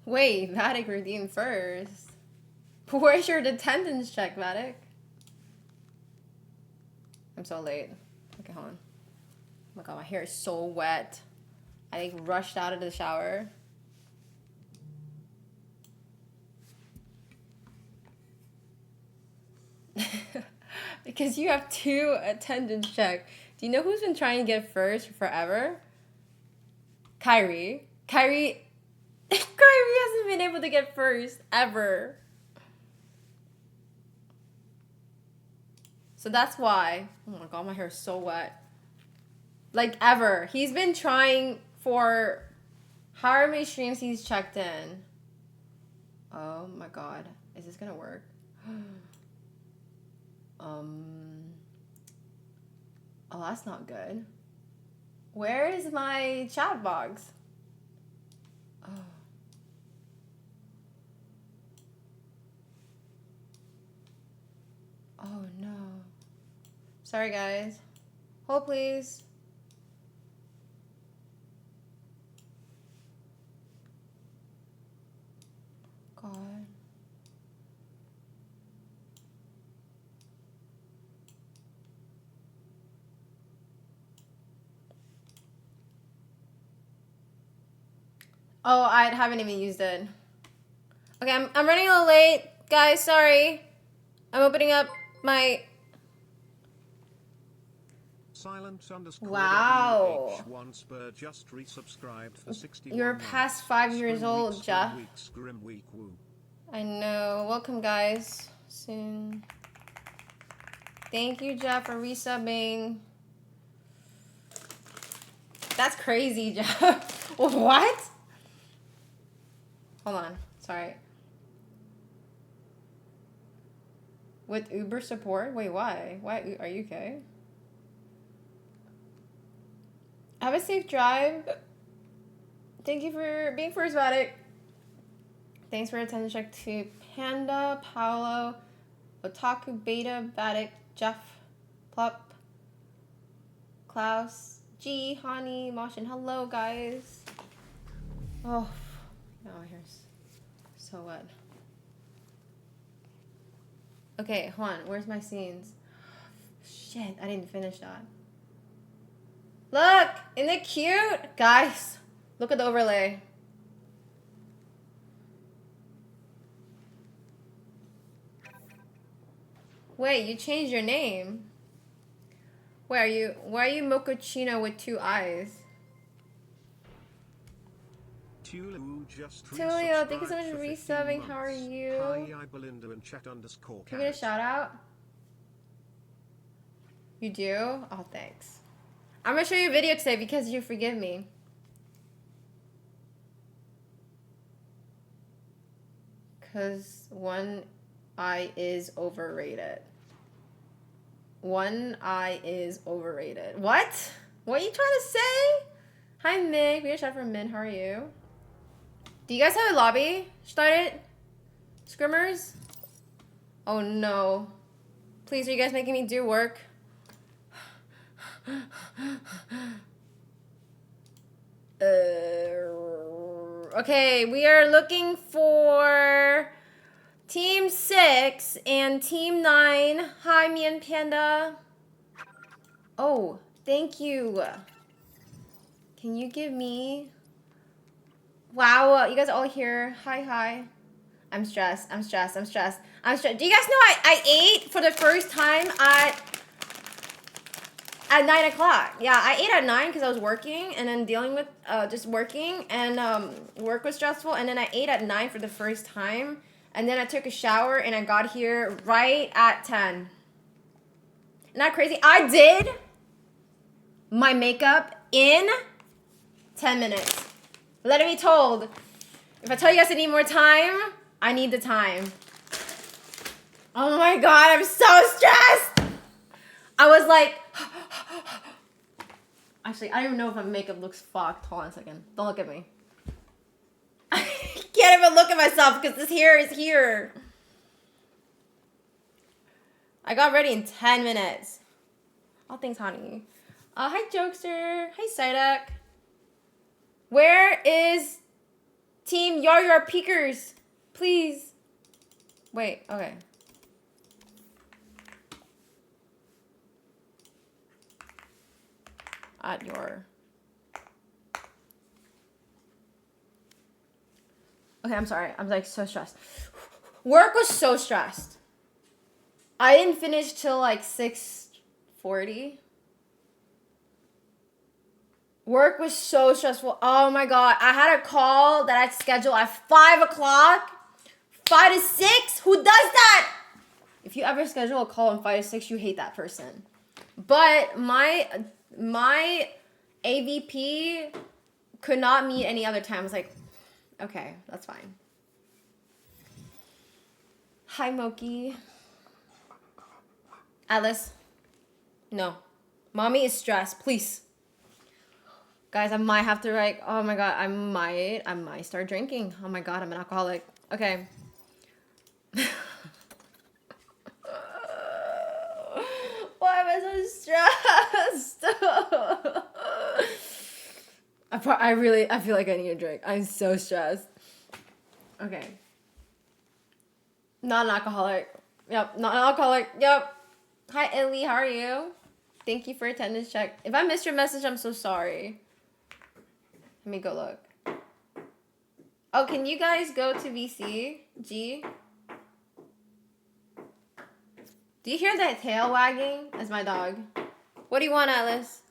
Wait, Vatic redeemed first. Where's your attendance check, Vatic? I'm so late. Okay, hold on. Oh my god, my hair is so wet. I like rushed out of the shower. Because you have 2 attendance check. Do you know who's been trying to get first for forever? Kyrie. Kyrie hasn't been able to get first ever. So that's why. Oh my god, my hair is so wet. Like ever. He's been trying for however many streams he's checked in. Oh my god. Is this gonna work? Oh, that's not good. Where is my chat box? Oh. Oh no. Sorry guys. Hold please. God. Oh, I haven't even used it. Okay, I'm running a little late. Guys, sorry. I'm opening up my... Wow. BHVI3 just resubscribed for 61 You're past 5 years old, Jeff. I know. Welcome, guys. Soon. Thank you, Jeff, for resubbing. That's crazy, Jeff. What? Hold on. Sorry. With Uber support? Wait, why? Why? Are you okay? Have a safe drive. Thank you for being first about it. Thanks for attendance check to Panda, Paolo, Otaku, Beta, Vatic, Jeff, Plup, Klaus, G, Hani, Moshin. Hello, guys. Oh, no, my hair's so wet. Okay, hold on. Where's my scenes? Shit, I didn't finish that. Look! Isn't it cute? Guys, look at the overlay. Wait, you changed your name. Why are you mochaccino with 2 eyes? Tulio, thank you so much for resubbing. How are you? Can we get a shout out? You do? Oh, thanks. I'm gonna show you a video today because you forgive me. Cause 1 eye is overrated. 1 eye is overrated. What? What are you trying to say? Hi, Mig. We got a shout out from Min. How are you? Do you guys have a lobby started? Scrimmers? Oh no. Please, are you guys making me do work? Okay, we are looking for Team 6 and Team 9. Hi, me and Panda. Oh, thank you. Can you give me... Wow, you guys all here. Hi. I'm stressed. Do you guys know I ate for the first time at 9 o'clock. Yeah, I ate at 9 because I was working and then dealing with just working and work was stressful. And then I ate at 9 for the first time. And then I took a shower and I got here right at 10. Isn't that crazy? I did my makeup in 10 minutes. Let it be told. If I tell you guys I need more time, I need the time. Oh my god, I'm so stressed. I was like... Actually, I don't even know if my makeup looks fucked. Hold on a second. Don't look at me. I can't even look at myself because this hair is here. I got ready in 10 minutes. Oh, thanks, honey. Hi, Jokester. Hi, Psyduck. Where is Team, you're peekers. Please. Wait, okay. At your... Okay, I'm sorry. I'm like so stressed. Work was so stressed. I didn't finish till like 6:40. Work was so stressful. Oh my god. I had a call that I'd scheduled at 5 o'clock. 5 to 6? Who does that? If you ever schedule a call on 5 to 6, you hate that person. But my AVP could not meet any other time. I was like, okay, that's fine. Hi, Moki. Atlas. No. Mommy is stressed. Please. Guys, I might have to write. Oh my god, I might start drinking. Oh my god, I'm an alcoholic. Okay. Why am I so stressed? I feel like I need a drink. I'm so stressed. Okay. Not an alcoholic. Yep, not an alcoholic. Yep. Hi, Ellie. How are you? Thank you for attendance check. If I missed your message, I'm so sorry. Let me go look. Oh, can you guys go to VC? G? Do you hear that tail wagging? That's my dog. What do you want, Atlas?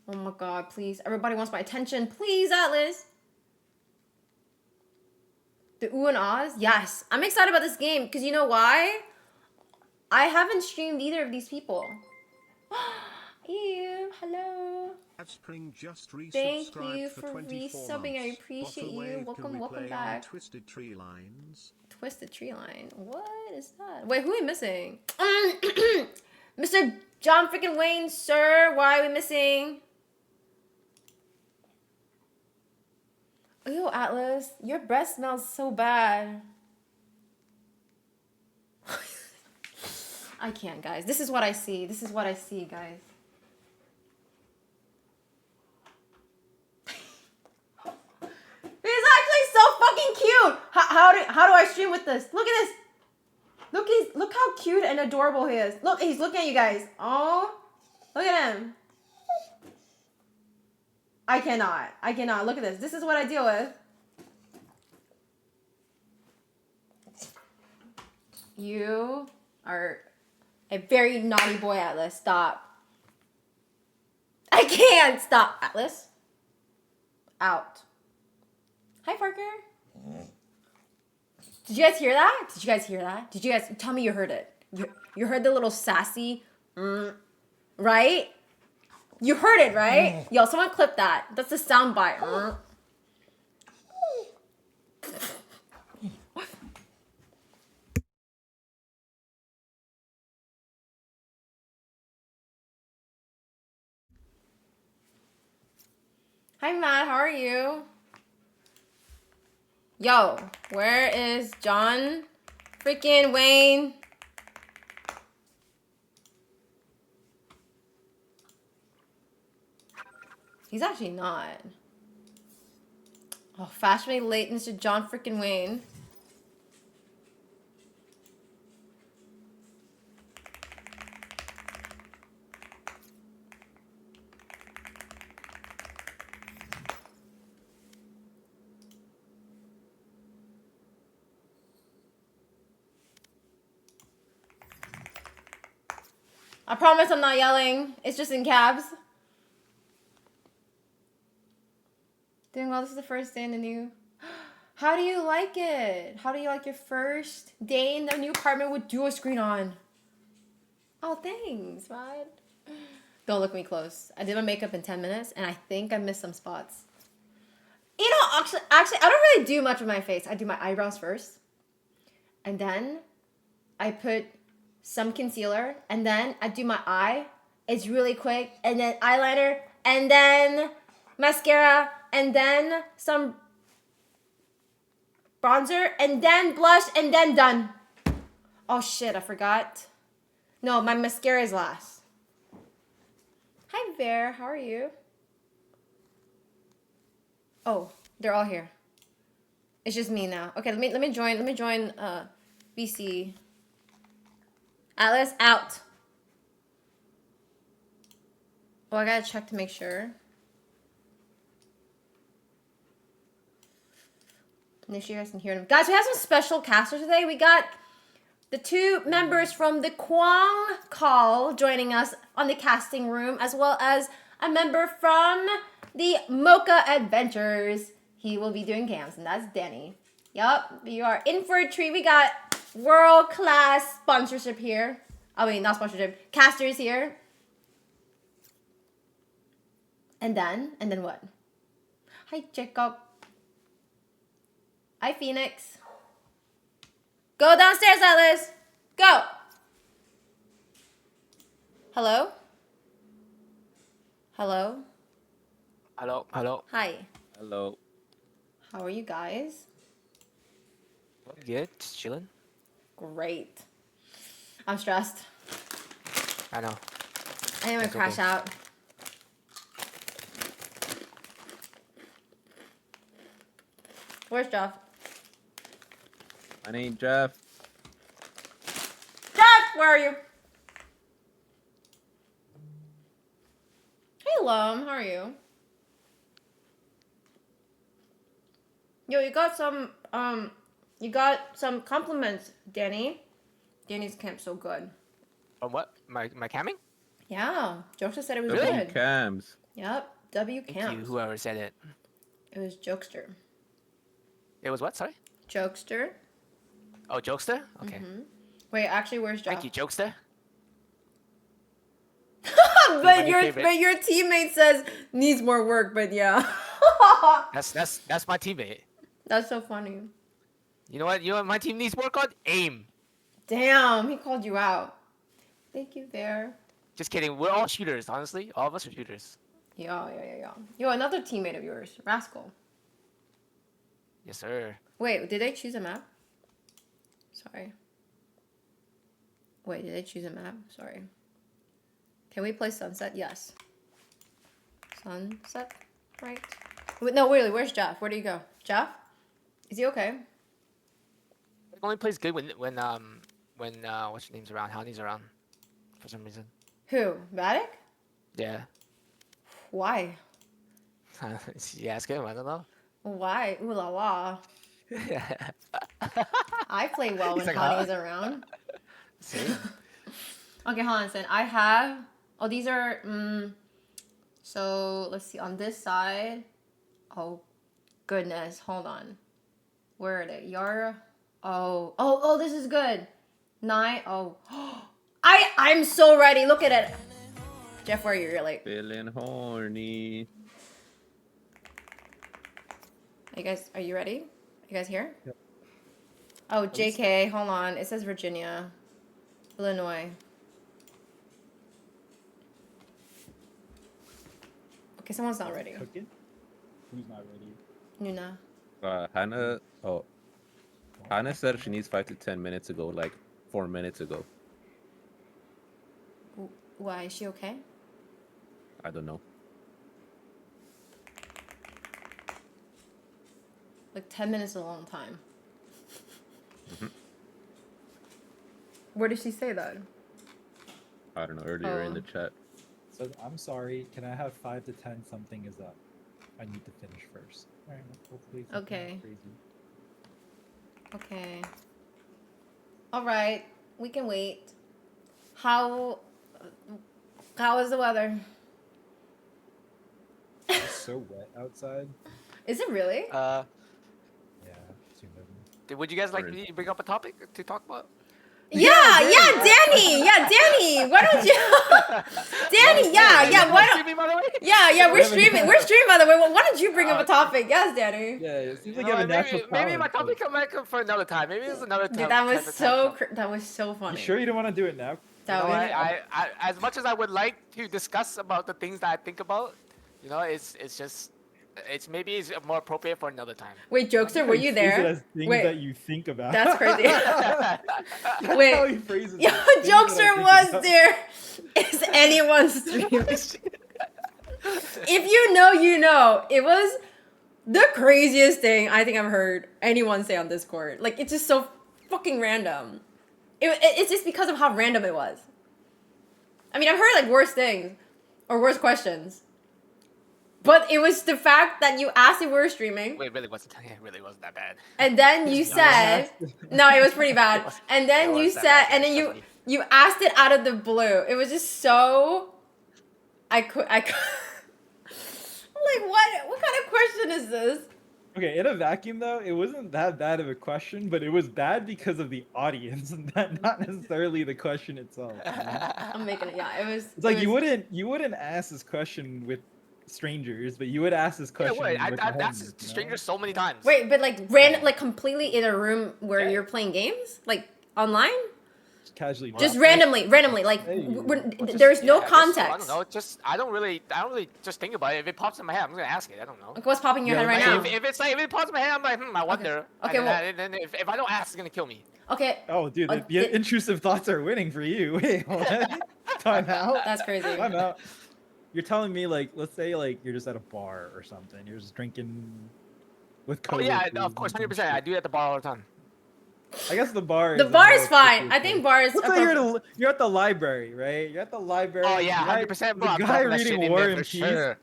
Oh my god, please. Everybody wants my attention. Please, Atlas. The ooh and ahs? Yes. I'm excited about this game because you know why? I haven't streamed either of these people. Ew, hello. Spring just Thank you for for 24 resubbing. I months. appreciate Bofu you. wave, Welcome play back. Twisted Tree Lines. Twisted tree line. What is that? Wait, who are we missing? Mr. John freaking Wayne, sir. Why are we missing? Ew, Atlas. Your breath smells so bad. I can't, guys. This is what I see. This is what I see, guys. He's actually so fucking cute. How do I stream with this? Look at this. Look how cute and adorable he is. Look, he's looking at you guys. Oh, look at him. I cannot. Look at this. This is what I deal with. You are a very naughty boy, Atlas. Stop. I can't stop, Atlas. Out. Hi, Parker. Did you guys hear that? Did you guys hear that? Did you guys tell me you heard it? You heard the little sassy, right? You heard it, right? Yo, someone clip that. That's the sound bite. Hi, Matt. How are you? Yo, where is John freaking Wayne? He's actually not. Oh, fashionably late, Mr. John freaking Wayne. I promise I'm not yelling. It's just in cabs. Doing well. This is the first day in the new... How do you like it? How do you like your first day in the new apartment with dual screen on? Oh, thanks, Rod. Don't look me close. I did my makeup in 10 minutes, and I think I missed some spots. You know, actually, I don't really do much with my face. I do my eyebrows first. And then I put some concealer, and then I do my eye. It's really quick, and then eyeliner, and then mascara, and then some bronzer, and then blush, and then done. Oh shit, I forgot. No, my mascara is last. Hi, Bear. How are you? Oh, they're all here. It's just me now. Okay, let me join BC. Atlas out. Oh, I gotta check to make sure. Make sure you guys can hear them. Guys, we have some special casters today. We got the 2 members from the Kwang Call joining us on the casting room, as well as a member from the Mocha Adventures. He will be doing cams, and that's Danny. Yup, you are in for a treat. We got world-class sponsorship here. I mean, not sponsorship, casters here. And then what? Hi, Jacob. Hi, Phoenix. Go downstairs, Atlas. Go. Hello? Hello? Hello, hello. Hi. Hello. How are you guys? Good, just chilling. Great. I'm stressed. I know. I am gonna crash out. Where's Jeff? My name Jeff. Jeff, where are you? Hey, Lum, how are you? Yo, you got some compliments, Danny. Danny's camp's so good. From what? My camming? Yeah, Jokester said it was W good. Cams. Yep, W Thank you, camps. whoever said it. It was Jokester. It was what? Sorry? Jokester. Oh, Jokester? Okay. Wait, actually, where's Jeff? Thank you, Jokester. but my your favorite. teammate says needs more work. But yeah, That's my teammate. that's so funny. You know what? You know what my team needs work on? Aim. Damn, he called you out. Thank you, Bear. Just kidding. We're all shooters, honestly. All of us are shooters. Yeah. Yo, another teammate of yours, Rascal. Yes, sir. Wait, did they choose a map? Sorry. Wait, did they choose a map? Sorry. Can we play Sunset? Yes. Sunset, right? Wait, no, really, where's Jeff? Where do you go? Jeff? Is he okay? It only plays good when what's your name's around? Honey's around. For some reason. Who? Vatic? Yeah. Why? You ask him. I don't know. Why? Ooh la la. I play well when like, Honey's around. See? Okay, hold on a second. I have... Oh, these are... so, let's see. On this side... Oh, goodness. Hold on. Where are they? Yara? Oh, this is good. 9... Oh. I'm so ready. Look at it. Jeff, where are you? You're like... Feeling horny. Are you ready? You guys here? Yep. Oh, JK. Hold on. It says Virginia. Illinois. Okay, someone's not ready. Cooking? Who's not ready? Nuna. Hannah said she needs 5 to 10 minutes to go, like 4 minutes ago. Why? Is she okay? I don't know. Like 10 minutes is a long time. Where did she say that? I don't know, earlier in the chat. So I'm sorry. Can I have 5 to 10? Something is up. I need to finish first. All right. Hopefully. It's nothing Okay. Crazy. Okay. All right. We can wait. How is the weather? It's so wet outside. Is it really? Yeah. It's humid. Would you guys like me to bring up a topic to talk about? Yeah, Danny. Yeah, Danny. Why don't you? Danny, yeah. Why don't? Streaming, by the way? Yeah, we're streaming. We're streaming, by the way. Why don't you bring up a topic? Yes, Danny. Yeah, it seems like No, you have a natural maybe my talent, topic come back for another time. Maybe it's another time. Dude, that was so funny. You sure you don't want to do it now? That You know, was, I, as much as I would like to discuss about the things that I think about, you know, it's maybe it's more appropriate for another time. wait, Jokester, were you He phrases it there? as things Wait. that you think about. That's crazy. That's Wait. how he phrases it. Yo, Things that I Jokester think was about. there. Is anyone streaming? If you know, you know. It was The craziest thing I think I've heard anyone say on Discord. Like, it's just so fucking random. It's just because of how random it was. I mean, I've heard like worse things or worse questions. But it was the fact that you asked if we were streaming. Wait, it really wasn't that bad. And then you said, no, it was pretty bad. And then It you was that said, bad, and then trust me. you asked it out of the blue. It was just so, I could. I'm like, what kind of question is this? Okay, in a vacuum though, it wasn't that bad of a question, but it was bad because of the audience, not necessarily the question itself. You know? I'm making it. Yeah, it was. It's like it you was, wouldn't ask this question with strangers, but you would ask this Yeah, question. wait, with I've the asked homies, you know? strangers so many times. Wait, but like random, like completely in a room where Yeah. you're playing games, like online, Just casually. just drop randomly, like Hey. there's no Yeah, context. I don't know. I don't really just think about it. If it pops in my head, I'm gonna ask it. I don't know. Like, what's popping in your Yeah, head right like, now? If it pops in my head, I'm like, I wonder. Okay, And well- then if I don't ask, it's gonna kill me. Okay, Oh, dude, the did- intrusive thoughts are winning for you. Wait, what? Time out. that's crazy. Time out. You're telling me, like, let's say, like, you're just at a bar or something. You're just drinking with Oh yeah, coworkers of course, and 100%. shit. I do it at the bar all the time. I guess the bar. The a bar more is fine. appropriate I think place. bar is. Let's say you're at the library, right? You're at the library. Oh yeah, the guy- 100%. Bro, I'm The guy dropping that shit reading in War there and for Peace sure.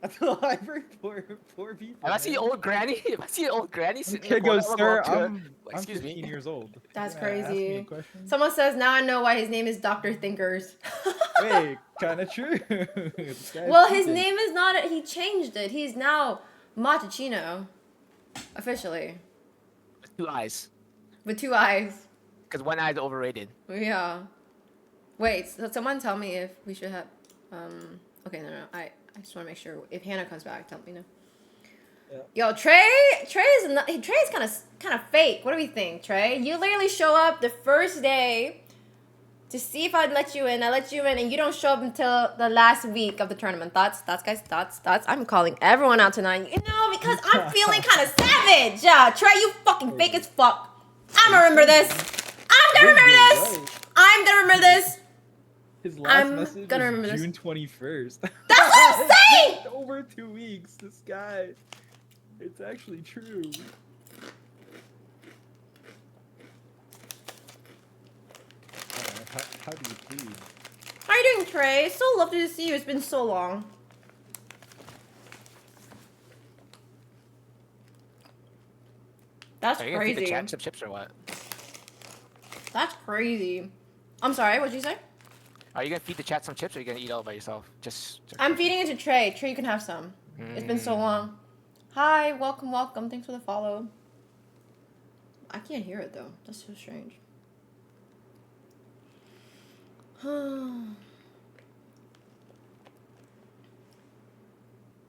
at the library. Poor people. If I see man. old granny, The sitting in the kid corner, goes, I'm "Sir, gonna go up to her. I'm Excuse me." 15 years old. That's You're gonna ask me a crazy. question? Someone says now I know why his name is Dr. Thinkers. Wait, kind of true. This guy's Well, his cheating. name is not. He changed it. He's now Matachino, officially, With 2 eyes, with 2 eyes. because 1 eye is overrated. Yeah. Wait. So someone tell me if we should have. Okay. No. I just want to make sure if Hannah comes back, tell me no. Yo, Trey is kind of fake. What do we think, Trey? You literally show up the first day to see if I'd let you in. I let you in, and you don't show up until the last week of the tournament. Thoughts, guys. Thoughts. I'm calling everyone out tonight. You know, because I'm feeling kind of savage. Trey, you fucking fake as fuck. I'm gonna remember this. I'm gonna remember this. His last I'm message gonna was remember this. June 21st. That's what I'm saying. Over 2 weeks. This guy. It's actually true. How do you plead? How you doing, Trey? So lovely to see you. It's been so long. That's Are you gonna feed the crazy. chat some chips or what? That's crazy. I'm sorry, what'd you say? Are you gonna feed the chat some chips, or are you gonna eat all by yourself? Just. I'm feeding it to Trey. Trey, you can have some. It's been so long. Hi, welcome. Thanks for the follow. I can't hear it though. That's so strange.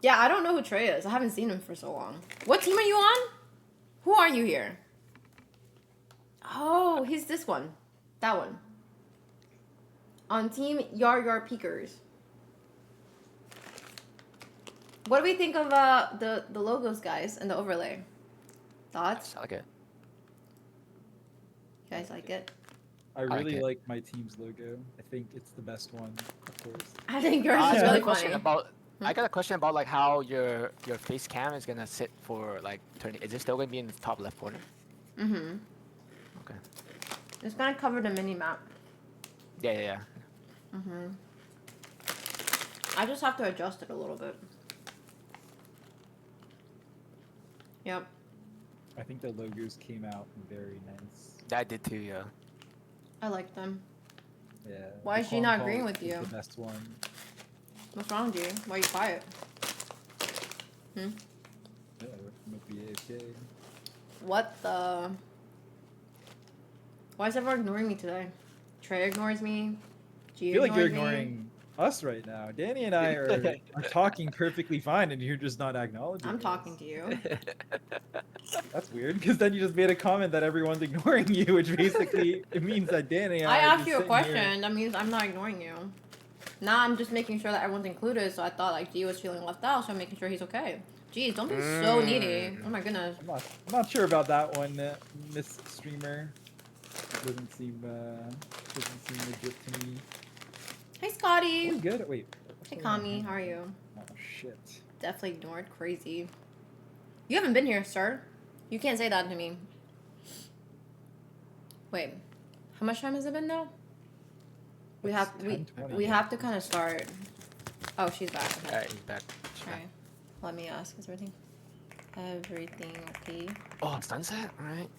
Yeah, I don't know who Trey is. I haven't seen him for so long. What team are you on? Who are you here? Oh, he's this one. That one. On team Yar Peekers. What do we think of the logos, guys, and the overlay? Thoughts? I like it. You guys like it? I like really it. like my team's logo. I think it's the best one, of course. I think yours I is got really a question funny. about. I got a question about like how your face cam is gonna sit for like turning. Is it still gonna be in the top left corner? Mm-hmm. Okay. It's gonna cover the mini map. Yeah. Mm-hmm. I just have to adjust it a little bit. Yep. I think the logos came out very nice. I did too. Yeah. I like them. Yeah. Why the is she not Kong agreeing Kong with is you? The best one. What's wrong with you? Why are you quiet? Yeah, with BHVI3. What the? Why is everyone ignoring me today? Trey ignores me. G I feel like you're ignores me. ignoring us right now. Danny and I are talking perfectly fine, and you're just not acknowledging. I'm us. talking to you. That's weird, because then you just made a comment that everyone's ignoring you, which basically it means that Danny and I are asked just you a sitting here- question. That means I'm not ignoring you. Now I'm just making sure that everyone's included. So I thought like G was feeling left out, so I'm making sure he's okay. Jeez, don't be so needy. Oh my goodness. I'm not sure about that one, Miss Streamer. Doesn't seem legit to me. Hey Scotty. Oh, good. Wait. what's Hey going on Kami, here? how are you? Oh shit. Definitely ignored. Crazy. You haven't been here, sir. You can't say that to me. Wait, how much time has it been now? We have to kind of start. Oh, she's back. Okay. Alright, he's back. Alright. Let me ask. Is everything okay? Oh, it's sunset? Alright.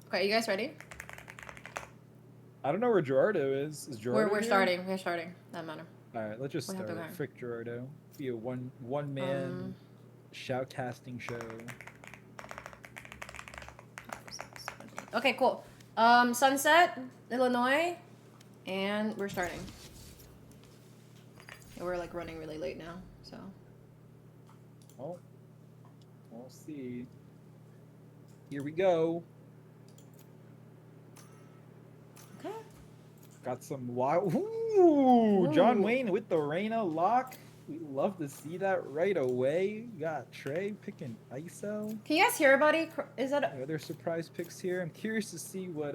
Okay, you guys ready? I don't know where Gerardo is. Is Gerardo We're here? starting. We're starting. Doesn't matter. All right, let's just We have start. to go. Frick Gerardo. Be a one man shoutcasting show. Okay, cool. Sunset, Illinois, and we're starting. And we're like running really late now, so. Oh, we'll see. Here we go. Okay. Got some wild. Ooh, John Ooh. Wayne with the Reyna lock. We love to see that right away. We got Trey picking ISO. Can you guys hear everybody? Is that Other surprise picks here. I'm curious to see what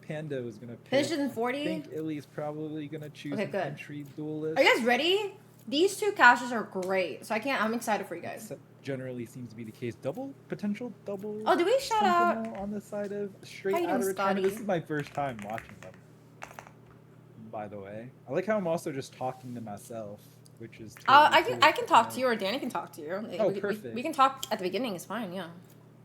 Panda is gonna pick. finished in I 40? think Illy's probably gonna choose Okay, an good. entry duelist. Are you guys ready? These two caches are great, so I'm excited for you guys. That generally seems to be the case. Potential double. Oh, do we shout out? Sentinel on the side of straight How you out of doing, retirement. This Scotty? is my first time watching them. By the way, I like how I'm also just talking to myself, which is. I totally can cool. talk to you, or Danny can talk to you. Oh, we, perfect. We can talk at the beginning. It's fine. Yeah.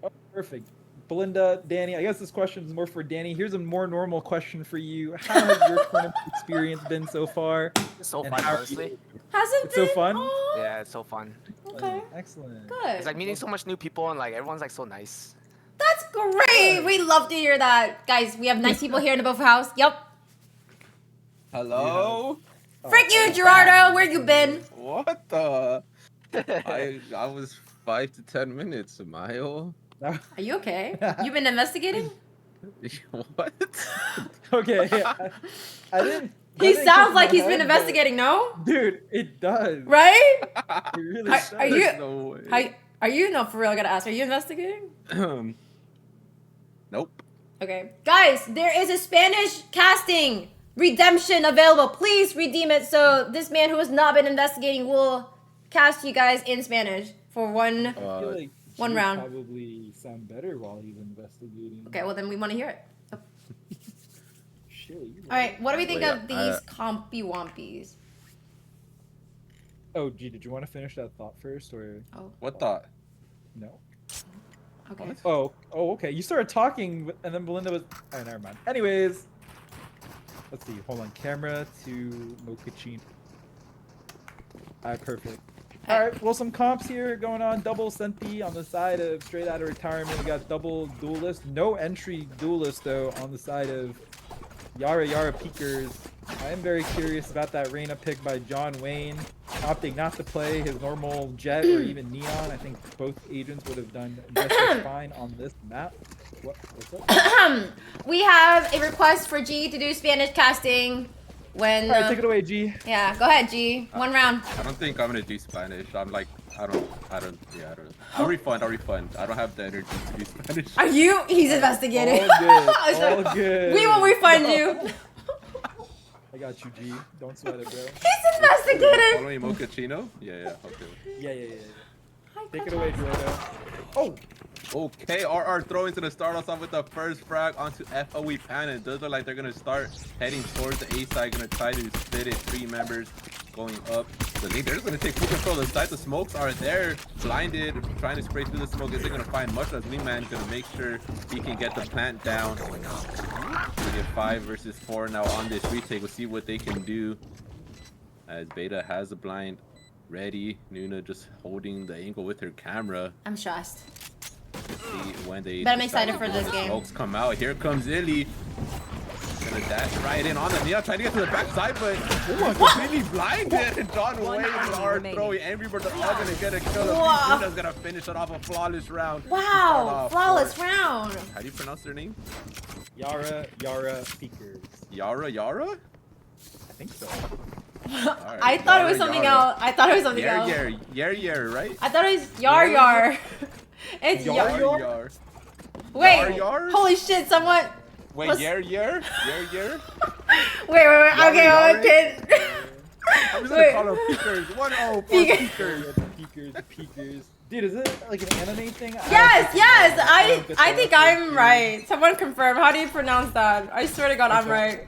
Oh, perfect. Belinda, Danny, I guess this question is more for Danny. Here's a more normal question for you. How has your tournament experience been so far? It's so And fun, how- honestly. Has it It's so been? fun? Aw, Yeah, it's so fun. Okay. Excellent. Good. It's like meeting so much new people and like everyone's like so nice. That's great. We love to hear that, guys. We have nice people here in the Bofu house. Yep. Hello? Frick you, Gerardo. Where you been? What the? I was 5 to 10 minutes, Mayo. Are you okay? You been investigating? What? Okay. I didn't. He that didn't sounds click like in he's my been head, but- investigating. No, Dude, it does. right? It really Are- does. are you- There's no way. Are you no for real? I gotta ask. Are you investigating? Nope. Okay, guys, there is a Spanish casting redemption available. Please redeem it so this man who has not been investigating will cast you guys in Spanish for one. I feel like one he'd round. Probably sound better while he's investigating. Okay, well then we want to hear it. Shit, you All right, what do we think Wait, of these compy wompies? Oh, gee, did you want to finish that thought first, or What thought? no? Okay. Oh, okay. You started talking, and then Belinda was. Oh, never mind. Anyways, let's see. Hold on. Camera to Mochaccino. Alright, perfect. Alright, well, some comps here going on. Double Senti on the side of straight out of retirement. We got double duelist. No entry duelist, though, on the side of Yara Peekers. I am very curious about that Reyna pick by John Wayne, opting not to play his normal Jet or even Neon. I think both agents would have done just as fine on this map. What's up? We have a request for G to do Spanish casting when. Alright, take it away, G. Yeah, go ahead, G. One round. I don't think I'm gonna do Spanish. I'm like, I don't. I'll refund. I don't have the energy to do Spanish. Are you? He's investigating. All good. All good. We will refund you. I got you, G. Don't sweat it, bro. He's investigating. Following Mochaccino? Yeah, okay. Yeah. Take it away, Gerardo. Oh! Okay, RR throwing to start us off with the first frag onto FOE Pan. It does look like they're gonna start heading towards the A side, gonna try to split it. 3 members going up the lead. They're just gonna take full control of the side. The smokes are there, blinded, trying to spray through the smoke. Is they gonna find much as Leeman gonna make sure he can get the plant down. We get 5 versus 4 now on this retake. We'll see what they can do. As Beta has a blind ready. Nuna just holding the angle with her camera. I'm stressed. See when they. But I'm excited decide for this the game. Smokes come out. Here comes Illy. Gonna dash right in on the Neon, trying to get to the backside, but completely blinded. And John Wayne are throwing everybody. They're all gonna get a kill. Wow. Nuna's gonna finish it off a flawless round. Wow, flawless round. How do you pronounce their name? Yara Peekers. Yara? I think so. Alright, I thought it was Yara, something Yara. else. I thought it was something else. Yer, right? I thought it was Yar. It's Yar. Yar. Wait. Yar? Holy shit! Someone. Wait, What's- Yer. Wait. Okay, Yari? okay. I'm just gonna call them peekers. 1-0 for Peekers. peekers. Peekers. Dude, is it like an anime thing? Yes. don't I get think that. I'm right. Someone confirm. How do you pronounce that? I swear to God, I'm right.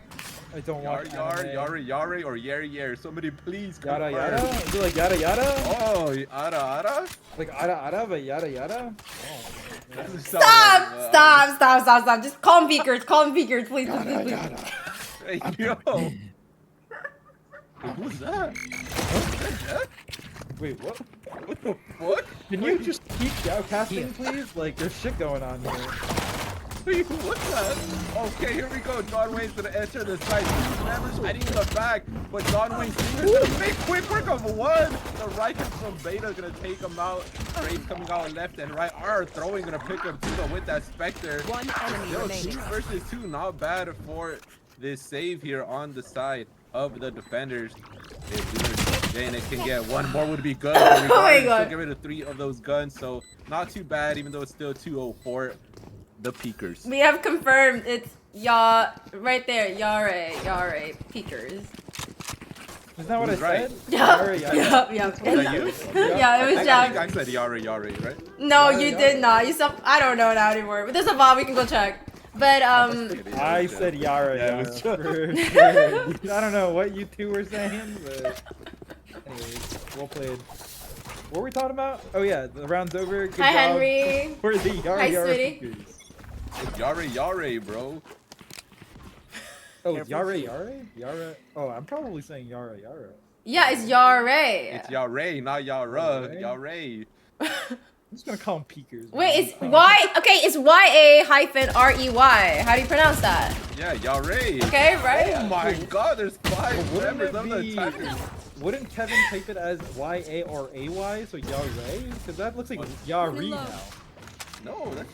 I don't want Yari, or Yari. Somebody please Yada confirm. yada? Is it like yada yada? Oh, Ara. Like ada but yada yada? Doesn't sound right. Stop. Just call them peekers. Please. Hey, yo. Hey, who's that? Wait, what? What the fuck? Can you just keep shoutcasting, please? Like, there's shit going on here. Wait, what's that? Okay, here we go. John Wayne's gonna enter the site. Members hiding in the back, but John Wayne's gonna make quick work of one. The Riker from Beta is gonna take him out. Brave coming out left and right. R throwing gonna pick up Tuba with that Spectre. One enemy Still remaining. 2 versus 2, not bad for this save here on the side of the defenders. If Janet can get one more would be good. Oh my God. Still get rid of 3 of those guns, so not too bad, even though it's still 2-0 for the peekers. We have confirmed it's right there. Yare, peekers. Isn't that what Who's I right? said? Yup. Was that you? Yeah, it was I Jack. think I said Yari, right? No, Yare, you Yare. did not. I don't know now anymore. But there's a VOD, we can go check. But I said yara Yeah, it yara. was for sure. I don't know what you two were saying, but anyways, well played. What were we talking about? Oh yeah, the round's over. Good Hi, job Henry. for the yara Hi, yara sweetie. figures. It's Yari, bro. Oh, it's yara. Oh, I'm probably saying yara. yeah, it's Yare. It's Yare, not Yara. Yare? Yare. I'm just gonna call them peekers. Wait, man. it's Y. Okay, it's YA-REY. How do you pronounce that? Yeah, Yare. Okay, right? Oh my god, there's 5 Wouldn't members it of the be? attackers. Wouldn't Kevin type it as YA or AY? So yare? Because that looks like yari now. No, that's...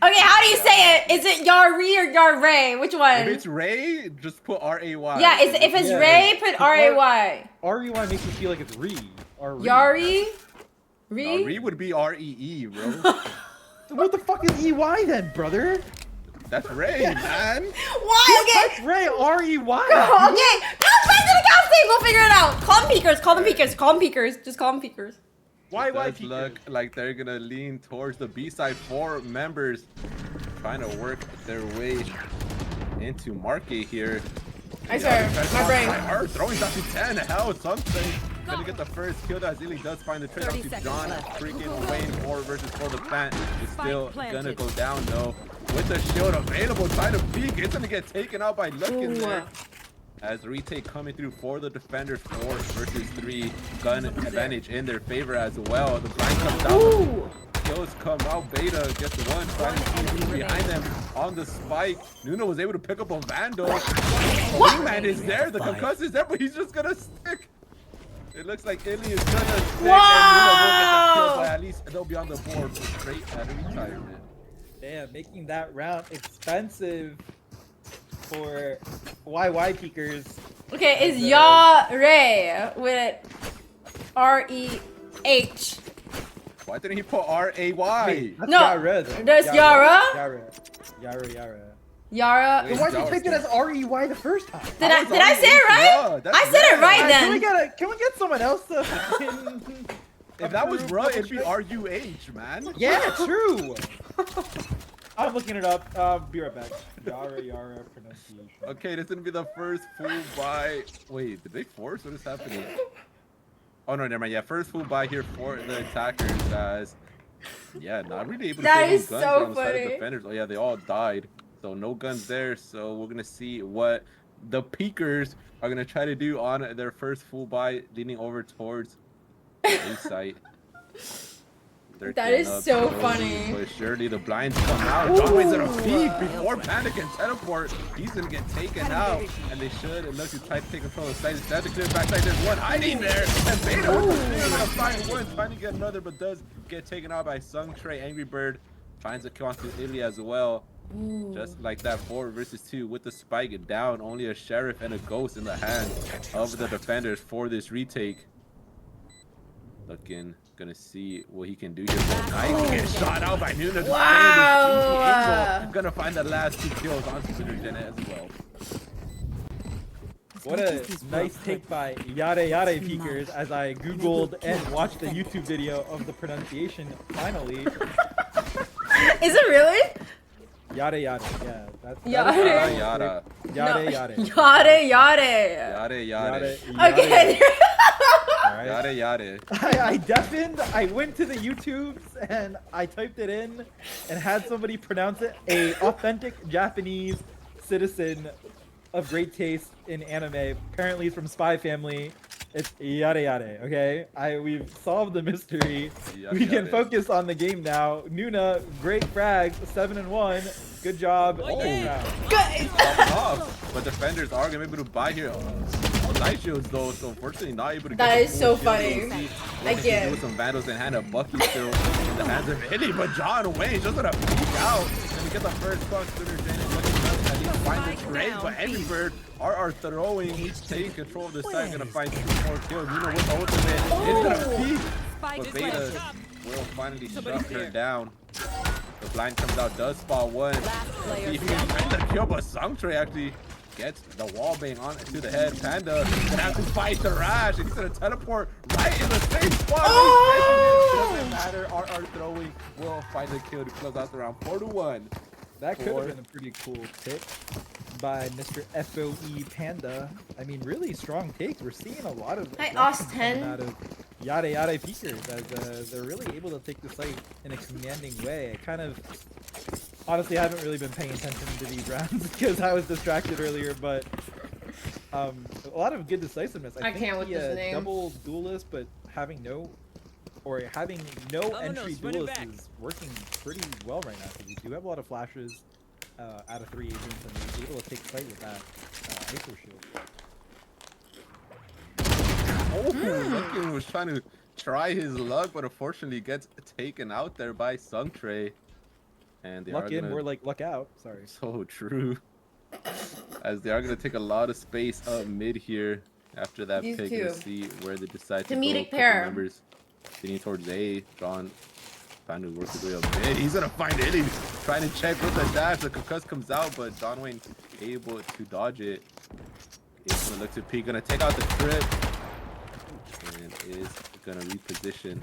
Okay, how do you say it? Is it Yari or Yare? Which If one? it's Ray, just put R-A-Y. Yeah, if it's Yeah. Ray, put RAY. REY makes me feel like it's re. Or re. Yari? No, Re? Re would be R-E-E, bro. What the fuck is EY then, brother? That's Ray, man. Why? Okay. That's Ray, REY. Okay, come back to the casting. We'll figure it out. Call them peekers. Just call them peekers. Why Does peekers? look like they're gonna lean towards the B side. 4 members trying to work their way into market here. I swear, my brain. Are throwing down to 10 health. Something gonna get the first kill. That Zilly does find the trade off 30 to seconds John. left. Freaking Wayne 4 versus 4. The plant is Spike still planted. gonna go down though. With the shield available, trying to peek. It's gonna get taken out by looking there. As retake coming through for the defenders, 4 versus 3, gun advantage in their favor as well. The blind comes down, Ooh. kills come out. Beta gets one, trying to see behind them on the spike. Nuno was able to pick up a Vandal. Wingman is there, the concuss is there, but he's just gonna stick. It looks like Illy is gonna stick, and Nuno will get the kill, but at least they'll be on the board for straight at retirement. Damn, making that round expensive for YY peekers. Okay, it's Yare with R-E-H. Why didn't he put R-A-Y? That's No, Yara, though. there's Yara? Yara. Yara. Wait, Why'd you Yara's type it as REY the first time? Did I was say it R-E-H, right? that's I said it right Alright, then. can we get someone else to If that was approve bro, double it'd be check? R-U-H, man. Yeah, true. I'm looking it up. Be right back. Yara pronunciation. Okay, this is gonna be the first full buy. Wait, did they force? What is happening? Oh no, never mind. Yeah, first full buy here for the attackers. As yeah, not really able to That get any is guns so on the side of funny. defenders. Oh yeah, they all died. So no guns there. So we're gonna see what the peekers are gonna try to do on their first full buy, leaning over towards the A site. They're That getting is up so slowly, funny. But surely the blinds come out. John Wayne's gonna peek before Panic and teleport. He's gonna get taken out, and they should look to try to take control of the site. Instead, the clear backside. There's one hiding there, and Beta with the clear gonna find one, trying to get another, but does get taken out by Sung Trey. Angry Bird finds a kill onto Ilya as well. Just like that, 4 versus 2 with the spike down. Only a sheriff and a ghost in the hands of the defenders for this retake. Looking. Gonna see what he can do here. Nice, gets shot out by Nuno. Wow. Gonna find the last 2 kills on Super Janet as well. What a nice take by Yare Yare Peekers as I googled and watched the YouTube video of the pronunciation finally. Is it really? Yare Yare, yeah. That's Yare? Yada. Yare No. Yare. Yare, yare. Yada yada. Okay. Alright. Yada yada. I deafened, I went to the YouTubes and I typed it in and had somebody pronounce it. A authentic Japanese citizen of great taste in anime, apparently from Spy Family. It's yada yada, okay? We've solved the mystery. Yada We can yada. focus on the game now. Nuna, great frag, 7-1. Good job. Oh. Next round. Good. Popping off. But defenders are gonna be able to buy here. Night shields though, so unfortunately not able to get That the is full so shield. funny. We'll see what they can Again. do with some vandals in hand. A Bucky still in the hands of Illy, but John Wayne just gonna peek out and get the first cross shooter. At least find the trade, but Angry Bird are throwing, taking control of the side, gonna find 2 more kills. Nuna with the ultimate is gonna peek, but Beta will finally shut her down. The blind comes out, does spot one. He can find the kill, but Songtray actually gets the wall bang on to the head. Panda gonna have to fight the Rash. He's gonna teleport right in the same spot. Oh! Doesn't matter. RR throwing will find the kill to close out the round 4-1. That could have been a pretty cool pick by Mr. FOE Panda. I mean, really strong takes. We're seeing a lot of Hi, aggression Austin. coming out of Yada Yada Peekers as they're really able to take the site in a commanding way. I kind of honestly haven't really been paying attention to these rounds because I was distracted earlier, but a lot of good decisiveness. I think can't with the this name. double duelist, but having no entry duelist is working pretty well right now because we do have a lot of flashes out of 3 agents and we're able to take sight with that Aether Shield. Oh, Luckin was trying to try his luck, but unfortunately gets taken out there by Sungtray. And they Luck are in, gonna... more like luck out. Sorry. So true. As they are going to take a lot of space up mid here after that These pick two. to see where they decide to Comedic go. Couple pair. Members leaning towards A. John trying to work his way up mid. He's going to find Illy trying to check with the dash. The concuss comes out, but John Wayne able to dodge it. He's going to look to peek. Going to take out the trip. And is going to reposition.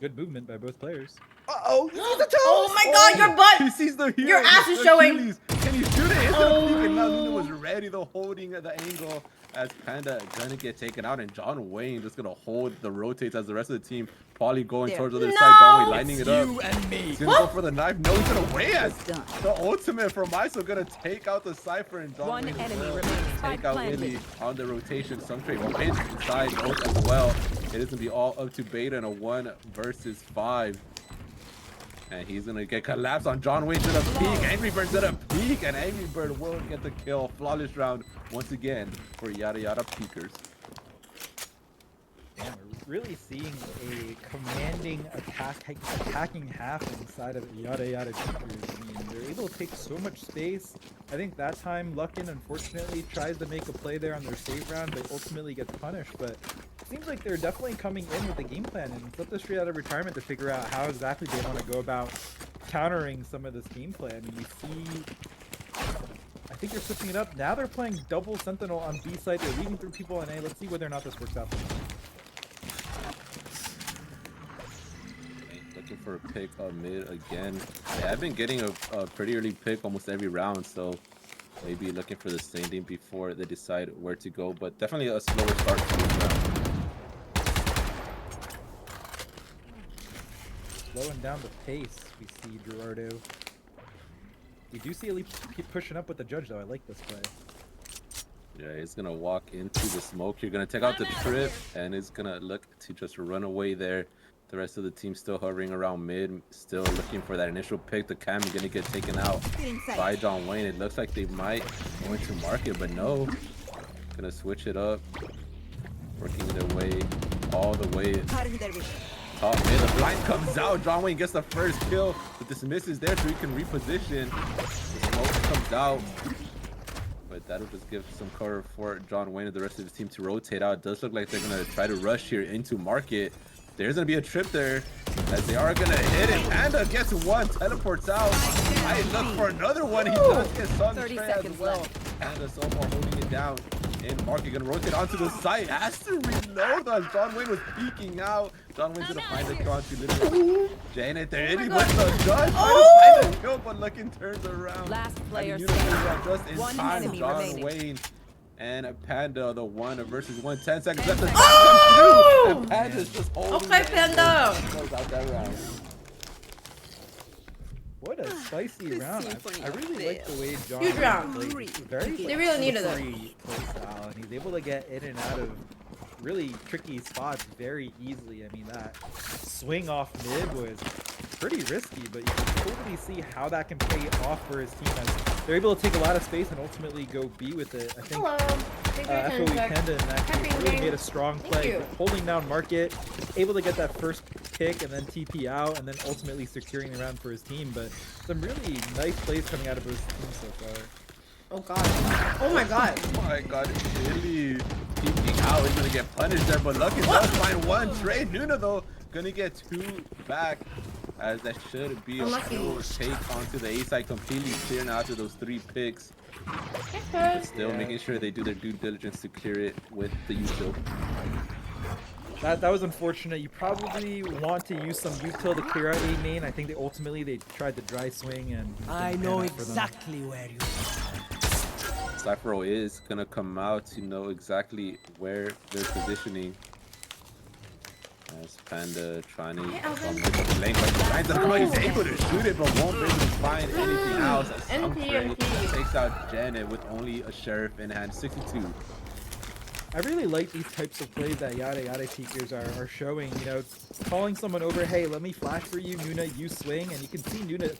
Good movement by both players. Uh-oh! He sees the toes! Oh my god, your butt! He sees the heel. Your ass is the showing. Achilles. Can you shoot it? It's gonna peek, and now Nuna was ready, though, holding the angle as Panda gonna get taken out, and John Wayne just gonna hold the rotates as the rest of the team probably going towards the other side. John Wayne lining it up. He's gonna go for the knife. No, he's gonna wait as the ultimate from Iso gonna take out the Cypher, and John Wayne will take out Willie on the rotation. Sungtray will hit inside both as well. It is gonna be all up to Beta in a 1 versus 5. And he's gonna get collapsed on John Wayne to the peak. Angry Bird's at a peak, and Angry Bird will get the kill. Flawless round once again for Yada Yada Peekers. Man, we're really seeing a commanding attacking half inside of Yada Yada Peekers. I mean, they're able to take so much space. I think that time Luckin unfortunately tries to make a play there on their save round, but ultimately gets punished. But it seems like they're definitely coming in with a game plan and flip the straight out of retirement to figure out how exactly they want to go about countering some of this gameplay. I mean, we see, I think they're switching it up. Now they're playing double Sentinel on B side. They're leading through people on A. Let's see whether or not this works out for them. Looking for a pick up mid again. Yeah, I've been getting a pretty early pick almost every round, so maybe looking for the same thing before they decide where to go, but definitely a slower start to this round. Slowing down the pace, we see Gerardo. We do see Elite keep pushing up with the judge, though. I like this play. Yeah, he's gonna walk into the smoke. You're gonna take out the trip, and it's gonna look to just run away there. The rest of the team still hovering around mid, still looking for that initial pick. The cam is gonna get taken out by John Wayne. It looks like they might go into market, but no. Gonna switch it up, working their way all the way top mid. The blind comes out. John Wayne gets the first kill, but this misses there, so he can reposition. The smoke comes out. But that'll just give some cover for John Wayne and the rest of the team to rotate out. It does look like they're gonna try to rush here into market. There's gonna be a trip there as they are gonna hit it. Panda gets one, teleports out. I look for another one. He does get Sun 30 as seconds well. left. Panda so far holding it down. And Marky gonna rotate onto the side. Has to reload as John Wayne was peeking out. John Wayne's gonna find the kill onto little Janet there. And he puts the gun. Trying to find the kill, but looking turns around. Last player And Unit standing. out just in One time. enemy John remaining. Wayne and Panda, the 1 versus 1. 10 seconds left. The Oh! comes through. And Panda's just holding Okay, it. Panda. Close out that round. What a spicy round. I really like the way John Huge round. plays. It's very They really needed it. slippery play style, and he's able to get in and out of really tricky spots very easily. I mean, that swing off mid was pretty risky, but you can totally see how that can pay off for his team as they're able to take a lot of space and ultimately go B with it. I think Hello. Take your FOE turn, Panda in that Happy case really game. made a strong Thank play, you. holding down market, able to get that first pick and then TP out, and then ultimately securing the round for his team. But some really nice plays coming out of both teams so far. Oh god. Oh my god. Oh my god, Chili peeking out. He's gonna get punished there, but Lucky does find one trade. Nuna though gonna get 2 back, as that should be a Unlucky. full take onto the A side, completely clear now after those 3 picks. Okay. But still Yeah. making sure they do their due diligence to clear it with the util. That was unfortunate. You probably want to use some util to clear out A main. I think they tried the dry swing and I didn't know pan out for them. exactly where you Cypher is gonna come out to know exactly where they're positioning. As Panda trying to Alvin. lane, but trying to come out, he's able to shoot it, but won't be able to find anything else. As some NP. takes out Janet with only a sheriff in hand, 62. I really like these types of plays that Yada Yada Seekers are showing. You know, calling someone over, hey, let me flash for you, Nuna, you swing, and you can see Nuna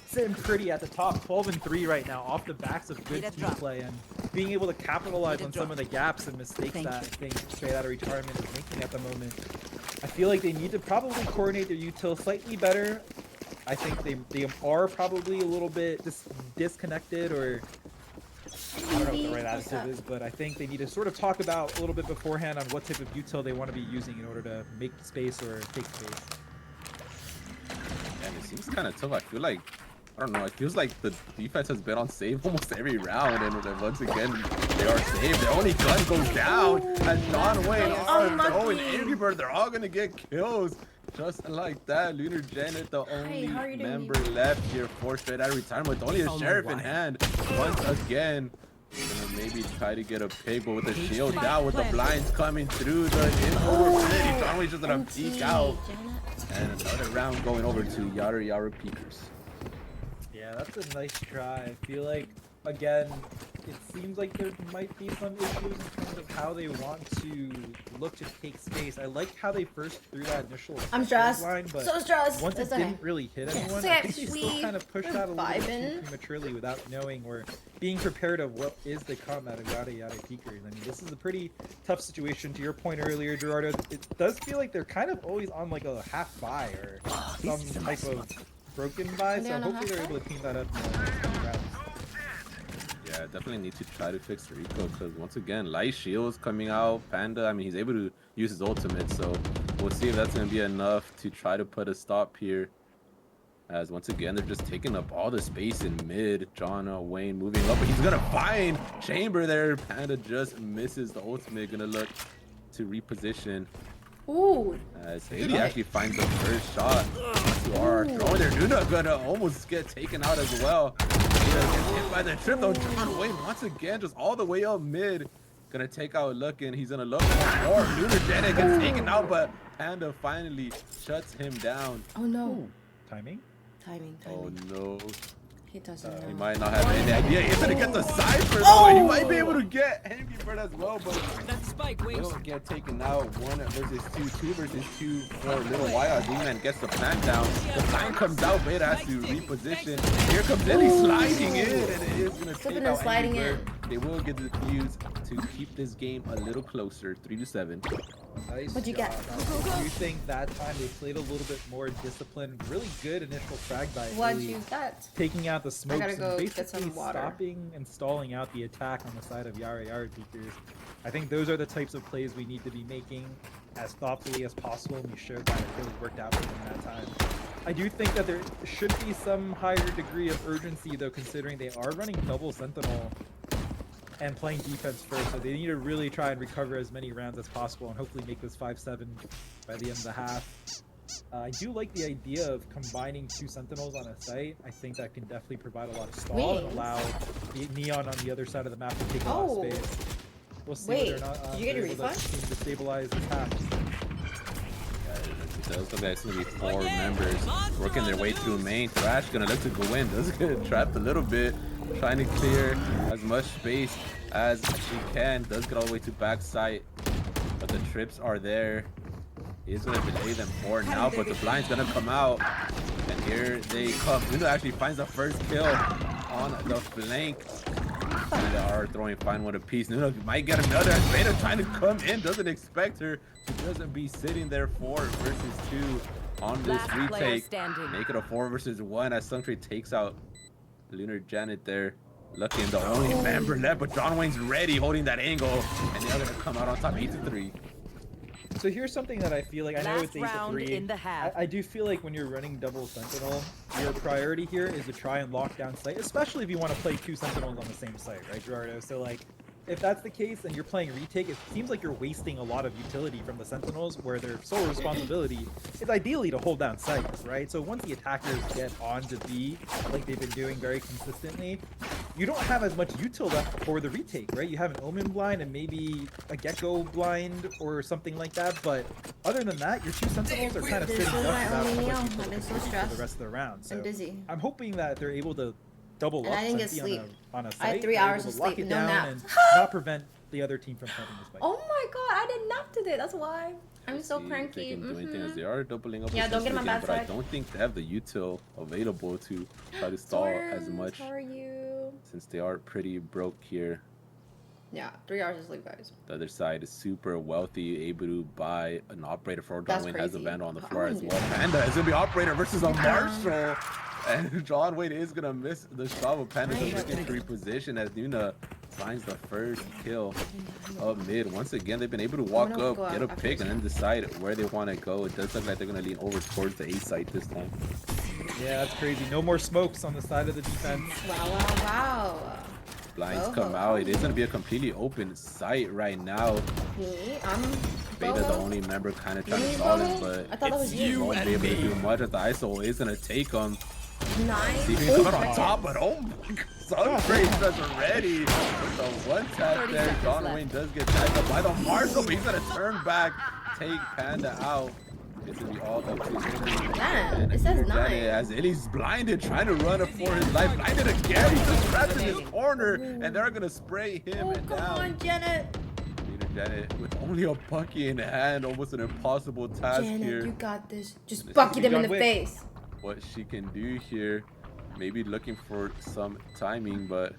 sitting pretty at the top, 12 and 3 right now, off the backs of good Need a team drop. play, and being able to capitalize Need a on some of the gaps and mistakes Thank that you. I think Straight Outta Retirement is making at the moment. I feel like they need to probably coordinate their util slightly better. I think they are probably a little bit disconnected, or I don't know what the right attitude is, but I think they need to sort of talk about a little bit beforehand on what type of util they want to be using in order to make space or take space. And it seems kind of tough. I feel like, I don't know, it feels like the defense has been on save almost every round, and then once again, they are saved. The only gun goes down, and John Wayne are throwing everywhere. They're all gonna get kills. Just like that, Lunar Janet, the only how are you doing? member left here for Straight Outta Retirement with only a Only sheriff in one. hand. Once again, gonna maybe try to get a pick, but with the shield down, with the blinds coming through, the info, John Wayne's just gonna peek out. And another round going over to Yara Yara Peekers. Yeah, that's a nice try. I feel like, again, it seems like there might be some issues in terms of how they want to look to take space. I like how they first threw that initial I'm pressure stressed. line, but So stressed. once it It's okay. didn't really hit anyone, okay. I think they still We- kind of pushed we're out a little bit too vibing. prematurely without knowing or being prepared of what is the come out of Yada Yada Peekers. I mean, this is a pretty tough situation. To your point earlier, Gerardo, it does feel like they're kind of always on like a half buy or some type of broken buy, so They're on a hopefully they're half able to clean that up in the next couple rounds. Yeah, definitely need to try to fix Rico, because once again, Light Shield's coming out. Panda, I mean, he's able to use his ultimate, so we'll see if that's going to be enough to try to put a stop here. As once again, they're just taking up all the space in mid. John Wayne moving up, but he's going to find Chamber there. Panda just misses the ultimate, going to look to reposition. Ooh. As Haley actually finds the first shot to our throw there. Nuna gonna almost get taken out as well. Nuna gets hit by the trip though. John Wayne once again just all the way up mid. Gonna take out Luck, and he's gonna look for more. Nuna Janet gets taken out, but Panda finally shuts him down. Oh no. Timing? Timing. Oh no. He doesn't He know. might not have any idea. He's gonna get the Cypher though. He might be able to get Angry Bird as well, but That spike wings. will get taken out. 1 versus 2, 2 versus 2 for a little while. D-Man gets the plant down. The plant comes out, Beta has to reposition. Here comes Ellie sliding in, and it is gonna Flipping take and out sliding Angry Bird. They will get the fuse to keep this game a little closer, 3-7. Nice What'd you job. get? I do think that time they played a little bit more disciplined. Really good initial frag by What'd Haley, you get? taking out the smokes gotta go and get basically some water. stopping and stalling out the attack on the side of Yara Yara Peekers. I think those are the types of plays we need to be making as thoughtfully as possible, and we showed that it really worked out for them that time. I do think that there should be some higher degree of urgency, though, considering they are running double Sentinel and playing defense first, so they need to really try and recover as many rounds as possible and hopefully make this 5-7 by the end of the half. I do like the idea of combining 2 sentinels on a site. I think that can definitely provide a lot of stall and Wings. allow the Neon on the other side of the map to take a lot Oh. of space. We'll see Wait, whether or not did you get a they're able to refund? to stabilize this half. Those look like it's gonna be 4 members working their way through main. Thrash gonna look to go in. Does get trapped a little bit, trying to clear as much space as she can. Does get all the way to backside, but the trips are there. He's gonna delay them for now, but the blind's gonna come out, and here they come. Uno actually finds the first kill on the flank. And they are throwing fine one apiece. Nuno might get another. And Beta trying to come in. Doesn't expect her to just be sitting there 4 versus 2 on this Last player retake. standing. Make it a 4 versus 1 as Sungtree takes out Lunar Janet there. Lucky and the only member left, but John Wayne's ready holding that angle. And they're going to come out on top 8-3. So here's something that I feel like, I know Last it's round 8-3. in the half. I do feel like when you're running double sentinel, your priority here is to try and lock down site, especially if you want to play 2 sentinels on the same site, right, Gerardo? So like, if that's the case and you're playing retake, it seems like you're wasting a lot of utility from the sentinels, where their sole responsibility is ideally to hold down sites, right? So once the attackers get on to B, like they've been doing very consistently, you don't have as much util left for the retake, right? You have an Omen blind and maybe a Gecko blind or something like that, but other than that, your 2 sentinels are kind of This sitting is ducks my without only much meal. utility I've been so for stressed. the rest of the round. So I'm dizzy. I'm hoping that they're able to double And up I didn't get Senti sleep. on a I site. had 3 they're hours able of to lock sleep, it no down nap. and not prevent the other team from planting this fight. Oh my god, I did nap today. That's why. I'm so See if cranky. They can do anything as they are doubling up. Yeah, with don't get Sentry on my again, bad but I side. don't think they have the util available to try to stall as Storm, much, how are you? since they are pretty broke here. Yeah, 3 hours of sleep, guys. The other side is super wealthy, able to buy an operator for John That's Wayne. Has a crazy. Vandal on the How floor am I as doing? well. Panda is gonna be operator versus a Yeah. Marshall, and John Wayne is gonna miss the shot. But Panda's looking to reposition as Nuna finds the first kill of mid. Once again, they've been able to walk gonna up, go get a out after pick, this. and then decide where they want to go. It does look like they're gonna lean over towards the A site this time. Yeah, that's crazy. No more smokes on the side of the defense. Wow, wow, wow. Blinds Oh. come out. It is gonna be a completely open site right now. Me, I'm Beta, the Bofu. only member, kind of trying Me, to stall Bofu? him, but I thought that was you. won't be able to do much as the ISO is gonna take him. Nice. See if he can come out on top, but oh my god, Suntrace just ready. With the 1 tap 30 there, seconds John left. Wayne does get tagged up by the Marshall, but he's gonna turn back, take Panda out. It's gonna be all up to him. Damn, And it says Peter 9. Janet, as Illy's blinded, trying to run it for his life. Blinded again, he's just trapped in his corner, and they're gonna spray him Oh, and come down. on, Janet. Peter Janet with only a bucky in hand, almost an impossible task Janet, here. you got this. Just This bucket is him in the John Wick. face. What she can do here, maybe looking for some timing, but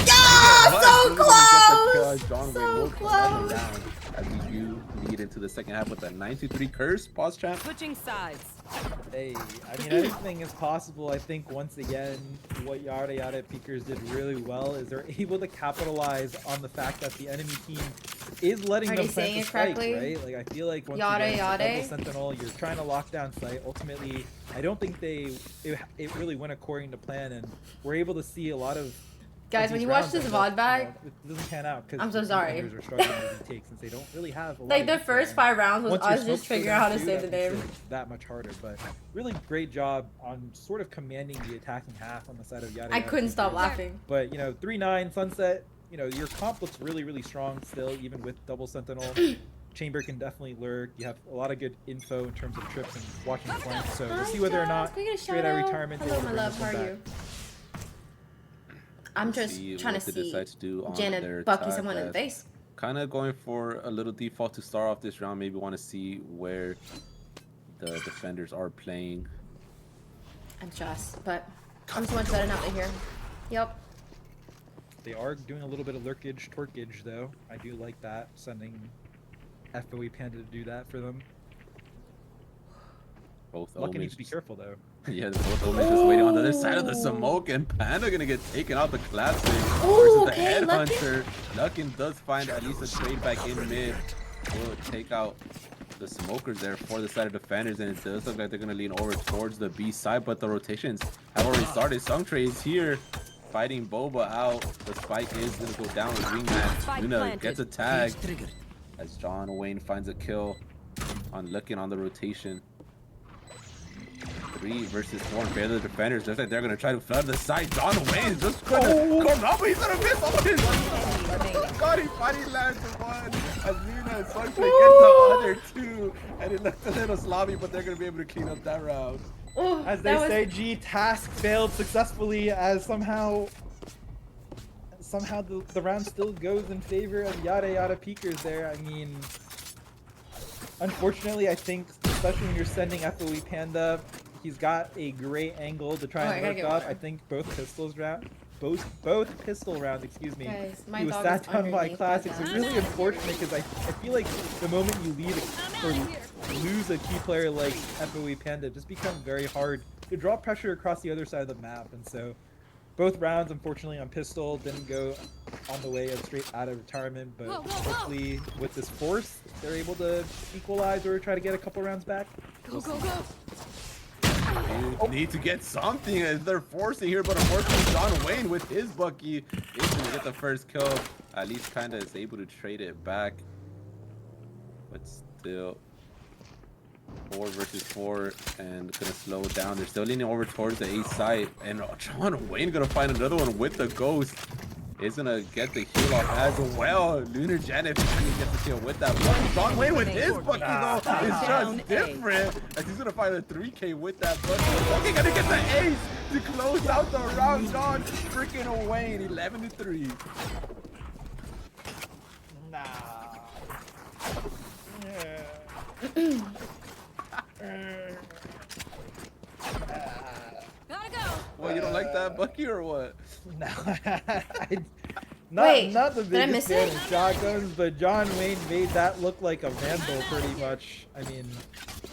Yeah, But so doesn't even get the kill as close. John Wayne So will come back close. around as we do lead into the second half with a 9-3 curse. Pause champ. Switching sides. Hey, I mean, anything is possible. I think once again, what Yada Yada Peakers did really well is they're able to capitalize on the fact that the enemy team is letting Are them they plant saying the it spike, correctly? right? Like, I feel like once Yada again, it's a yada? double sentinel, you're trying to lock down site. Ultimately, I don't think it really went according to plan, and we're able to see a lot of Guys, when you watch this VOD back, it doesn't pan out because I'm so sorry. are struggling to retake since they don't really have a lot like of the util, first and 5 rounds was once your us just smokes go figuring down out how to too, say that the makes name. it that much harder. But really great job on sort of commanding the attacking half on the side of Yada. I Yada couldn't stop Peakers. laughing. But you know, 3-9 Sunset. You know, your comp looks really strong still, even with double sentinel. Chamber can definitely lurk. You have a lot of good info in terms of trips and watching flanks. So we'll Hi, see whether or Jazz. not Can we get a straight out shout out? retirement is Hello, able my to bring love. this How one are back. you? I'm just trying to what they see decide to do on Janet their bucky attack someone in the as face. Kind of going for a little default to start off this round. Maybe want to see where the defenders are playing. I'm stressed, but I'm so much better now that here. Yep. They are doing a little bit of lurkage, twerkage though. I do like that, sending FOE Panda to do that for them. Both Lucky needs Omens to be just- careful though. Yeah, both Omens just waiting on the other side of the smoke, and Panda gonna get taken out the classic Ooh, versus the okay, Lucky. headhunter. Luckin does find at least a trade back in mid. Will take out the smokers there for the side of defenders, and it does look like they're gonna lean over towards the B side, but the rotations have already started. Sungtrey is here fighting Boba out. The spike is gonna go down with Wingman. Luna gets a tag Triggered. as John Wayne finds a kill on looking on the rotation. 3 versus 4 in favor of the defenders. Looks like they're gonna try to flood the side. John Wayne is just gonna come up, but he's gonna miss all his. God, he finally lands one. As Luna and Sunshine get the other 2, and it looks a little sloppy, but they're gonna be able to clean up that round. Ooh, As they say, G, task failed successfully as somehow the round still goes in favor of yada yada peekers there. I mean, unfortunately, I think, especially when you're sending FOE Panda, he's got a great angle to try and work up. I think both pistol rounds, excuse me, Guys, my he was dog sat is down by underneath Classic. my It's desk. really unfortunate because I feel like the moment you lose a key player like FOE Panda, it just becomes very hard to draw pressure across the other side of the map. And so both rounds, unfortunately, on pistol didn't go on the way of straight out of retirement, but hopefully with this force, they're able to equalize or try to get a couple rounds back. Go, go, go. You need to get something as they're forcing here, but unfortunately John Wayne with his Bucky is gonna get the first kill. At least kinda is able to trade it back. But still 4 versus 4 and gonna slow it down. They're still leaning over towards the A side, and John Wayne gonna find another one with the ghost. Is gonna get the heal off as well. Lunar Janet finally gets the kill with that Bucky. John Wayne with his Bucky though is just different. As he's gonna find a 3K with that Bucky. Bucky gonna get the ace to close out the round. John freaking Wayne, 11-3. Nah. Gotta go. Well, you don't like that Bucky or what? No, Wait, not the did I biggest miss fan it? of shotguns, but John Wayne made that look like a vandal pretty much. I mean,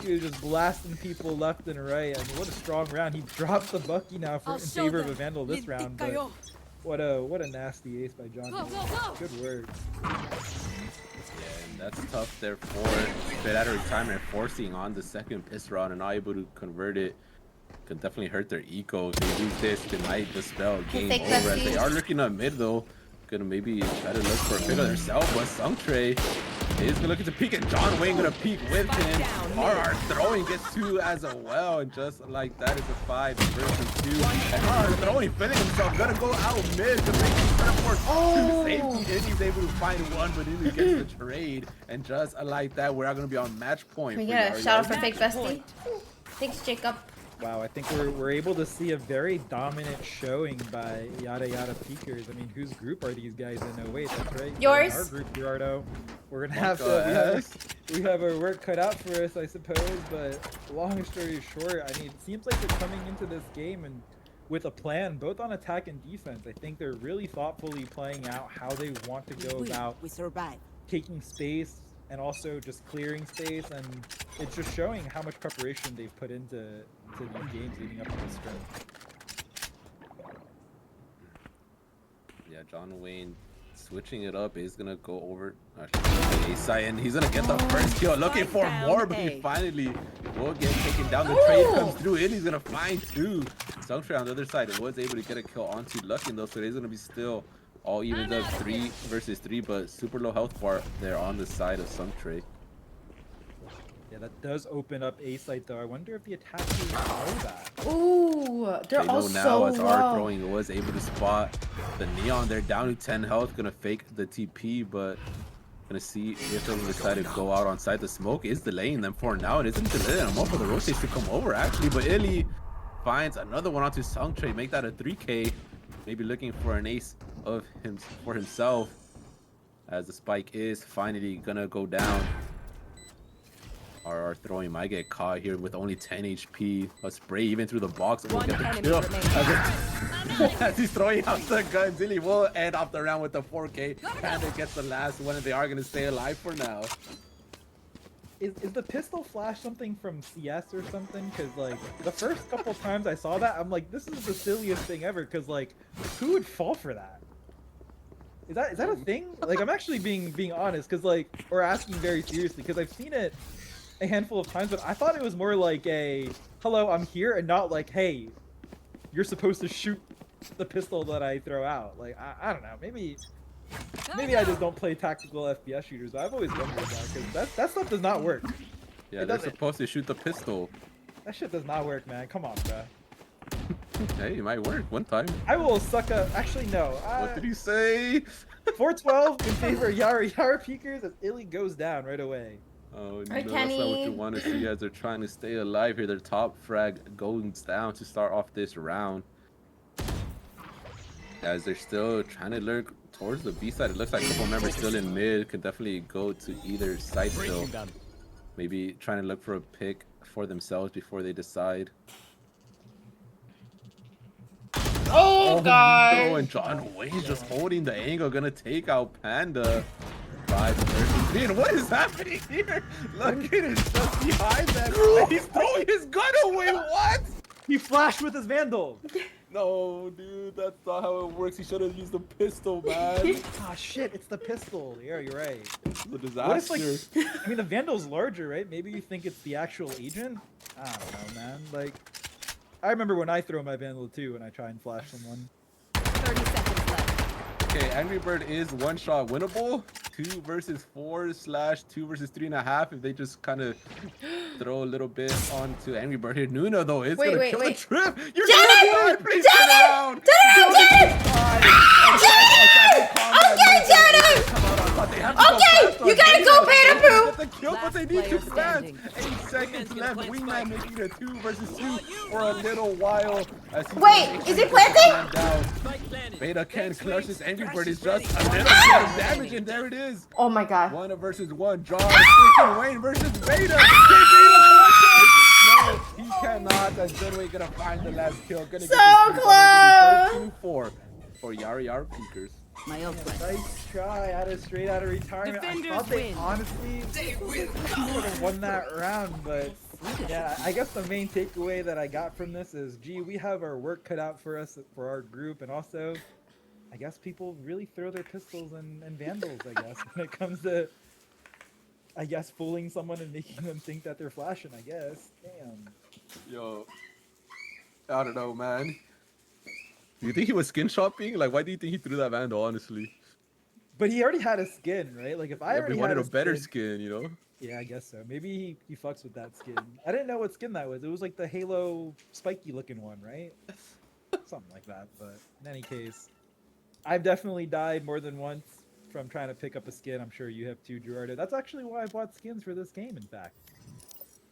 he was just blasting people left and right. I mean, what a strong round. He dropped the Bucky now in favor of a vandal this round, but what a nasty ace by John Go, Wayne. go, go. Good work. Yeah, and that's tough there for straight out of retirement, forcing on the second piss round and not able to convert it. Could definitely hurt their eco. If they lose this, they might dispel game Take over. As Bestie. they are looking at mid though, gonna maybe try to look for a pick on themselves. But Sungtray is gonna look at the peek, and John Wayne gonna peek with him. RR throwing gets 2 as well, and just like that is a 5 versus 2. And RR throwing feeling himself, gonna go out mid to make him for 2 safety. And he's able to find 1, but then he gets the trade. And just like that, we're gonna be on match point. Can we for get a Yari shout out Yari. for Fake Bestie? Thanks, Jacob. Wow, I think we're able to see a very dominant showing by yada yada peekers. I mean, whose group are these guys in? Oh wait, that's right. Yours. Our group, Gerardo. We're gonna have Monka to. We have our work cut out for us, I suppose. But long story short, I mean, it seems like they're coming into this game and with a plan, both on attack and defense. I think they're really thoughtfully playing out how they want to go about We survive. taking space and also just clearing space, and it's just showing how much preparation they've put into these games leading up to this scrim. Yeah, John Wayne switching it up is gonna go over the A side, and he's gonna get the first kill. Looking for more, but he finally will get taken down. The trade comes through, and he's gonna find 2. Sungtray on the other side was able to get a kill onto Luckin though, so he's gonna be still all evened up 3 versus 3, but super low health bar there on the side of Sungtray. Yeah, that does open up A site though. I wonder if the attackers know that. Ooh, they're They all know now so as R low. throwing was able to spot the Neon. They're down to 10 health, gonna fake the TP, but gonna see if they're gonna decide to go out on site. The smoke is delaying them for now. It isn't delaying them for the rotates to come over actually, but Illy finds another one onto Sungtray, make that a 3K. Maybe looking for an ace of him for himself, as the spike is finally gonna go down. RR throwing might get caught here with only 10 HP. A spray even through the box and will get the kill. As he's throwing out the gun, Zilly will end off the round with the 4K. Panda gets the last one, and they are gonna stay alive for now. Is the pistol flash something from CS or something? Because like the first couple times I saw that, I'm like, this is the silliest thing ever. Because like, who would fall for that? Is that a thing? Like, I'm actually being honest, because like, or asking very seriously, because I've seen it a handful of times, but I thought it was more like a hello, I'm here, and not like, hey, you're supposed to shoot the pistol that I throw out. Like I don't know. Maybe I just don't play tactical FPS shooters. But I've always wondered that because that stuff does not work. Yeah, It they're doesn't. supposed to shoot the pistol. That shit does not work, man. Come on, bro. Hey, it might work one time. I will suck up. Actually, no. What did he say? 412 in favor of Yara peekers as Illy goes down right away. Oh no, Alright, that's not what Kenny. you want to see as they're trying to stay alive here. Their top frag goes down to start off this round. As they're still trying to lurk towards the B side. It looks like a couple members still in mid. Could definitely go to either side still. Maybe trying to look for a pick for themselves before they decide. Oh, God. No, and John Wayne just holding the angle, gonna take out Panda. 5 versus 3. And what is happening here? Look at it, just behind them. And he's throwing his gun away. What? He flashed with his Vandal. No, dude, that's not how it works. He should have used the pistol, man. Ah, shit, it's the pistol. Yeah, you're right. It's a What disaster. if, like, I mean, the Vandal's larger, right? Maybe you think it's the actual agent? I don't know, man. Like, I remember when I throw my Vandal too when I try and flash someone. 30 seconds left. Okay, Angry Bird is one shot winnable. 2 versus 4 / 2 versus 3.5. If they just kind of throw a little bit onto Angry Bird here. Nuna though is gonna kill the trip. You're gonna die. Please turn around. Okay, you gotta go, Beta Boo. Get the kill, but they need to fast. 8 seconds left. Wingman making a 2 versus 2 for a little while. As he Wait, is it planting? Down. Beta can clutch this. Angry Bird is just a little bit of damage, and there it is. Oh my God. 1 versus 1. John freaking Wayne versus Beta. Can Beta clutch it? No, he cannot. As John Wayne gonna find the last kill. Gonna So get close. 4 for Yara Peekers. My ult went. Nice try, straight out of retirement. Defenders I thought they win. honestly would have won that round, but yeah, I guess the main takeaway that I got from this is, gee, we have our work cut out for us for our group, and also, I guess people really throw their pistols and Vandals. I guess when it comes to, I guess, fooling someone and making them think that they're flashing. I guess. Damn. Yo, I don't know, man. Do you think he was skin shopping? Like, why do you think he threw that Vandal, honestly? But he already had a skin, right? Like if I Yeah, but already he had wanted a better skin, you know? Yeah, I guess so. Maybe he fucks with that skin. I didn't know what skin that was. It was like the Halo spiky looking one, right? Something like that. But in any case, I've definitely died more than once from trying to pick up a skin. I'm sure you have too, Gerardo. That's actually why I bought skins for this game, in fact.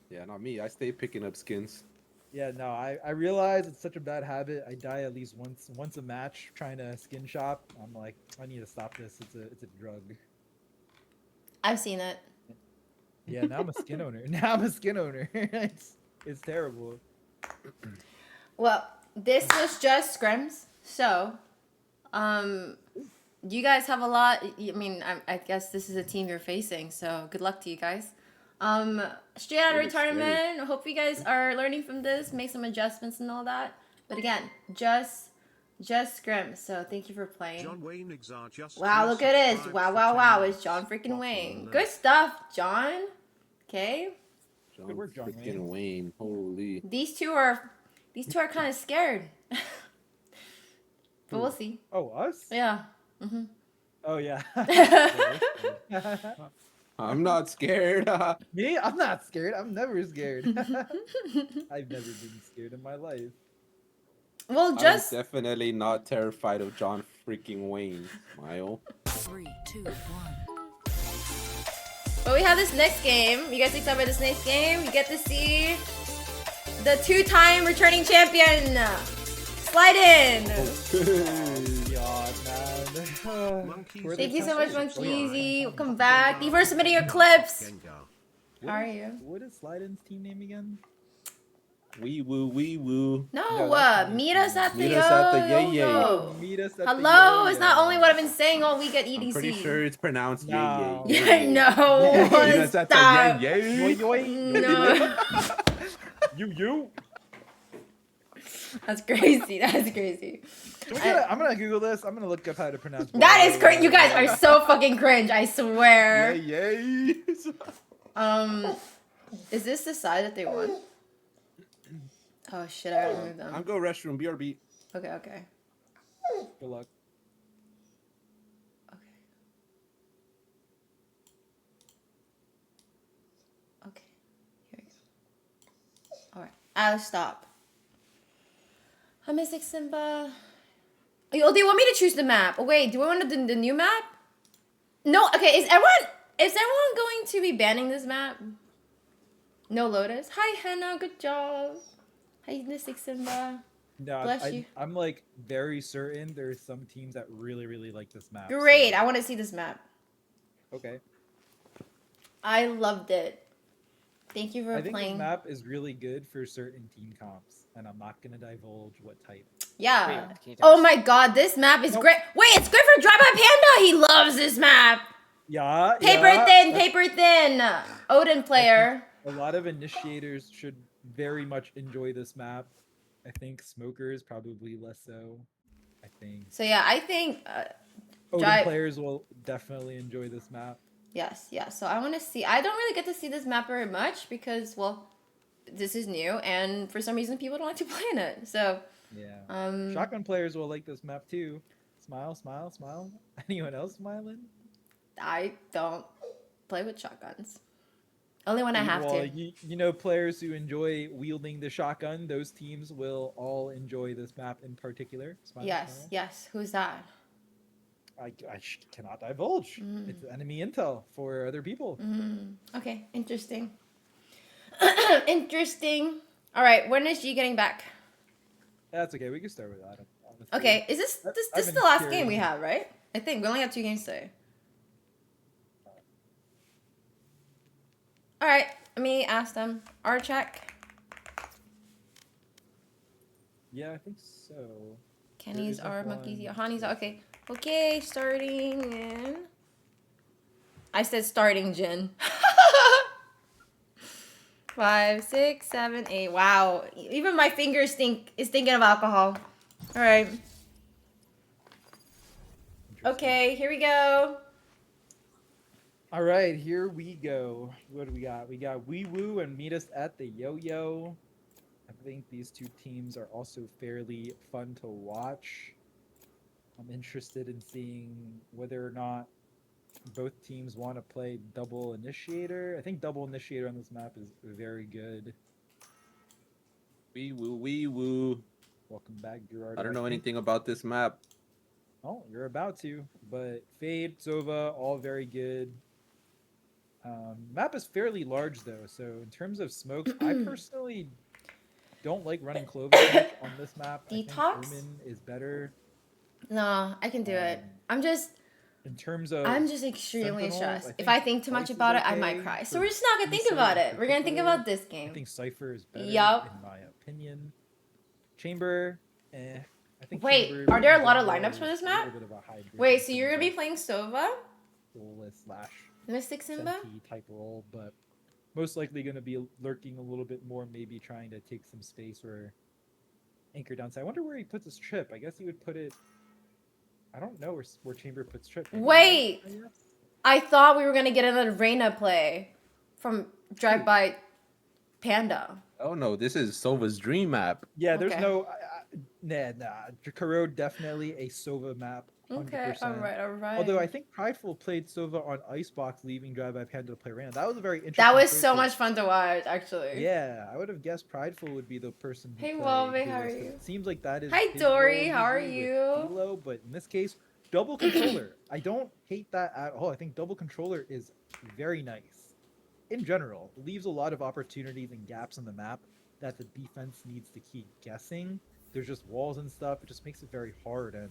Yeah, not me. I stay picking up skins. Yeah, no, I realize it's such a bad habit. I die at least once a match trying to skin shop. I'm like, I need to stop this. It's a drug. I've seen it. Yeah, now I'm a skin owner. Now I'm a skin owner. It's terrible. Well, this was just scrims, so you guys have a lot. I mean, I guess this is a team you're facing, so good luck to you guys. Straight out of retirement. I hope you guys are learning from this, make some adjustments and all that. But again, just scrims. So thank you for playing. John Wayne Exar just Wow, look at this. 25 Wow, for wow, 10 wow. minutes. It's John freaking Bofu Wayne. alert. Good stuff, John. Okay. John Good work, John freaking Wayne. Holy. These two are kind of scared. But we'll see. Oh, us? Yeah. Oh, yeah. I'm not scared. Me? I'm not scared. I'm never scared. I've never been scared in my life. Well, I'm just definitely not terrified of John freaking Wayne. Smile. 3, 2, 1. but we have this next game. You guys excited about this next game? You get to see the 2-time returning champion. Slide in. God, man. Monkeys Where are Thank they you so much, coming from? Monkeezy. Welcome back. Thank you for submitting your clips. Gengar. How are you? What is Sliden's team name again? Wee woo, wee woo. No, that's not meet us at the Meet us at the yo. Yay Meet us at Hello, the it's not only what I've been saying all week at EDC. I'm pretty sure it's pronounced No. yay Yeah, yay. no. Meet us at the Stop. yay yay. No. You. That's crazy. That's crazy. I'm gonna Google this. I'm gonna look up how to pronounce. That is crazy. You guys are so fucking cringe. I swear. Yay yay. Is this the side that they won? Oh shit! I gotta remove I'm them. go restroom. BRB. Okay. Good luck. Okay. Here we go. Alright. I'll stop. I'm missing Simba. Oh, they want me to choose the map. Oh, wait, do I want the new map? No, okay, is everyone going to be banning this map? No Lotus. Hi, Henna, good job. Hi, missing Simba. No, Bless you. I'm like very certain there's some teams that really like this map. Great, so- I want to see this map. Okay. I loved it. Thank you for I think playing. this map is really good for certain team comps, and I'm not gonna divulge what type. Yeah. Wait, can you tell Oh us? my god, this map is Nope. great. Wait, it's good for Drive By Panda. He loves this map. Yeah. Paper yeah, thin, that's- paper thin. Odin player. A lot of initiators should very much enjoy this map. I think smokers probably less so. I think So yeah, I think Odin Drive- players will definitely enjoy this map. yes. So I want to see. I don't really get to see this map very much because, well, this is new, and for some reason people don't like to play in it. So Yeah. Shotgun players will like this map too. Smile, smile, smile. Anyone else smiling? I don't play with shotguns. Only when I have Well, to. you know, players who enjoy wielding the shotgun, those teams will all enjoy this map in particular. Smile, Yes. smile. Yes. Who's that? I cannot divulge. It's enemy intel for other people. Okay. Interesting. Interesting. All right. When is G getting back? That's okay. We can start with that. honestly. Okay. Is this I've this is been the last game we carrying- have, right? I think we only have 2 games today. All right. Let me ask them. R check. Yeah, I think so. Kenny's isn't are monkeys. one. Yeah, Honey's are okay. Okay, starting in. I said starting Jin. 5, 6, 7, 8. Wow. Even my fingers is thinking of alcohol. All right. Okay, here we go. All right, here we go. What do we got? We got Wee Woo and Meet Us at the Yo-Yo. I think these two teams are also fairly fun to watch. I'm interested in seeing whether or not both teams want to play double initiator. I think double initiator on this map is very good. Wee woo, wee woo. Welcome back, Gerardo. I don't know think- anything about this map. Oh, you're about to. But Fade, Sova, all very good. Map is fairly large though, so in terms of smokes, I personally don't like running Clover much on this map. I think Detox? Omen is better. No, I can do it. I'm just I'm just extremely Sentinels, stressed. If I think too much Slice is about it, I might okay, cry. So for we're just not gonna think Decent about in it. We're gonna think particular. about this I game. think Cypher is better Yup. in my opinion. Chamber, I think Wait, Chamber are there a in lot of general lineups for is this a map? little bit of a hybrid Wait, so you're gonna between be playing Sova, soulless slash Mystic Simba? Senti type role, but most likely going to be lurking a little bit more, maybe trying to take some space or anchor downside. I wonder where he puts his trip. I guess he would put it. I don't know where Chamber puts trip. Maybe Wait. right, I guess? I thought we were gonna get another Reina play from Drive By Panda. Oh no, this is Sova's dream map. Yeah, there's Okay. no. Nah. Jakaro definitely a Sova map. 100%. Okay, all right. Although I think Prideful played Sova on Icebox, leaving Drive By Panda to play Random. That was a very interesting. That was choice so there. much fun to watch, actually. Yeah, I would have guessed Prideful would be the person. To Hey, play Wolvie, how Duelist, are 'cause you? It seems like that is. Hi, his Dory, role how are usually with you? Elo, but in this case, double controller. I don't hate that at all. I think double controller is very nice. In general, it leaves a lot of opportunities and gaps on the map that the defense needs to keep guessing. There's just walls and stuff. It just makes it very hard and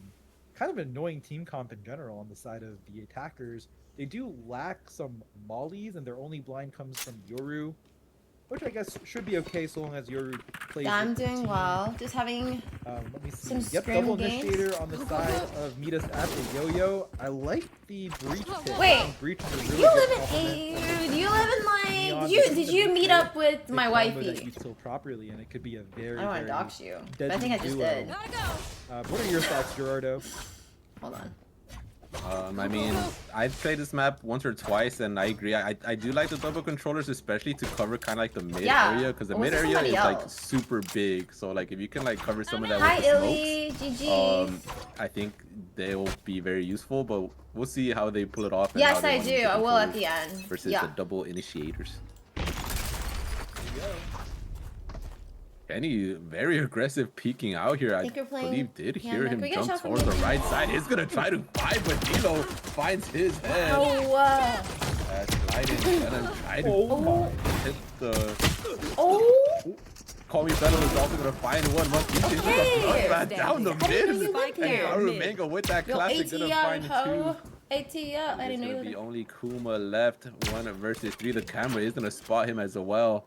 kind of an annoying team comp in general on the side of the attackers. They do lack some mollies, and their only blind comes from Yoru, which I guess should be okay so long as Yoru plays. Yeah, I'm with the doing team. well. Just having Let me see. some Yep, scrim double games. initiator on the side of Meet Us at the Yo-Yo. I like the breach pick. Wait, I think breach is a really you good live in compliment. you live in like Neon did is you a meet big up with They my combo that wifey? you tilt properly, and it could be a very. I don't want to very dox you, but I deadly think I just duo. did. Gotta go. What are your thoughts, Gerardo? Hold on. I mean, I've played this map once or twice, and I agree. I do like the double controllers, especially to cover kind of like the mid Yeah. area, because the Or was mid it area is somebody like else? super big. So like if you can like cover some of that Hi, with the Illy. smokes, GG. I think they'll be very useful. But we'll see how they pull it off. And Yes, how they I want to do. use the I will at controllers the end. versus Yeah. the double initiators. Kenny, very aggressive peeking out here. I think you're playing believe did hear Panda. him Can we get a jump shot from towards the you? right side. He's gonna try to find, but Dilo finds his head. Oh. Sliding, gonna try to Oh hit the. Oh. Call Me Better is also gonna find one. He's just Okay. a bloodbath down the How do you know mid. you lived And here? Garumango with that Yo, classic gonna ATL, find ho. two. ATL. I didn't know you There's gonna be lived only Kuma left. 1 versus 3. The camera is gonna spot him as well.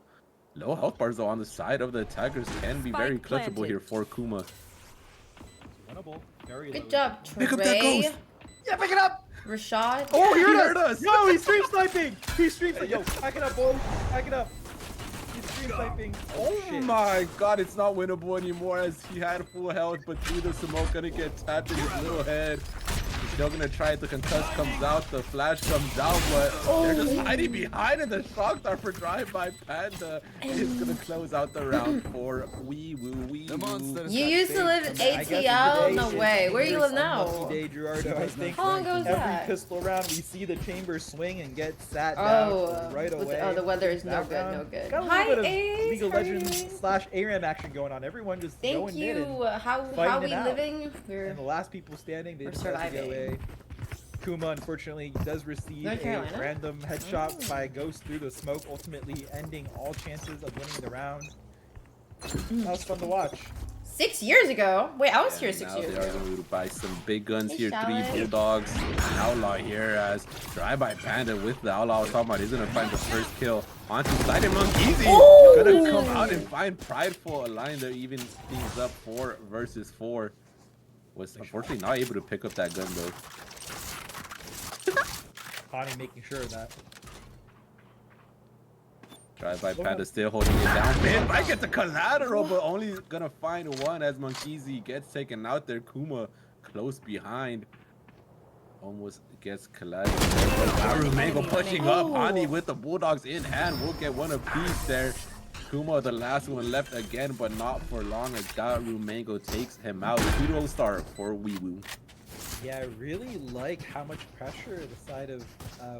Low health bars though on the side of the attackers can be very Spike clutchable planted. here for Kuma. Winnable. Very Good low. job, Trey. Pick up that ghost. Yeah, pick it up. Rashad. Oh, he He heard heard us! us. Yo, he's stream sniping! He's stream sniping! Yo, hack it up, boy! Hack it up! He's stream sniping. Oh shit. my god, it's not winnable anymore as he had full health, but through the smoke gonna get tapped in his little head. He's still gonna try it. The concuss comes out, the flash comes out, but they're just hiding behind, and the shock star for drive-by Panda is gonna close out the round for Wee Woo. You used to live in I guess ATL? today No is way. Where do you live Andrew's now? unlucky day, Gerardo. I think How long ago was every that? pistol round we see the chamber swing and get sat down Oh, right away. oh, the weather is no That good, round, no good. Got a Hi, little bit of Ace, League of how are you Legends doing? / ARAM action going on. Everyone just Thank going mid you. and How fighting we it out. living? We're And the last people standing, they We're decide to go surviving. away. Kuma, unfortunately, does receive North a Carolina? random headshot by Ghost through the smoke, ultimately ending all chances of winning the round. That was fun to watch. 6 years ago. Wait, I was here And 6 now years they are ago. going to buy some big guns Hey, here. Charlotte. 3 Bulldogs. An Outlaw here as Drive-by Panda with the Outlaw I was talking about. He's going to find the first kill. Onto Side and Monk Easy. Ooh. Gonna come out and find Prideful. A line there even things up 4 versus 4. Was unfortunately not able to pick up that gun though. Connie making sure of that. Drive-by Panda still holding it down. Man, might get the collateral, but only gonna find one as Monkeezy gets taken out there. Kuma close behind. Almost gets collateral. Garumango pushing up. Hani with the Bulldogs in hand. We'll get one apiece there. Kuma, the last one left again, but not for long as Garumango takes him out. 2-0 start for Wee Woo. Yeah, I really like how much pressure the side of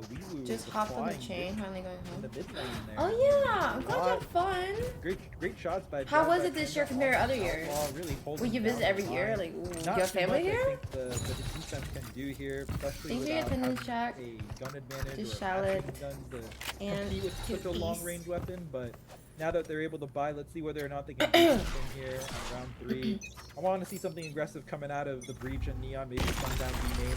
Weewoo Just is hopped on the applying chain, finally going in the home. mid lane there. Oh yeah, I'm glad you had fun. Great shots by. How was Drive-by it this Panda. year compared to other years? Outlaw really holding Will you visit down every the year? line. Like, ooh, Not you have too family much, here? I think the defense can do here, especially Thank you, without Independence having Jack. a gun advantage Just or Charlotte machine guns to and compete with two such a long East. range weapon. But now that they're able to buy, let's see whether or not they can do something here on round 3. I want to see something aggressive coming out of the Breach and Neon, maybe Sundown B name.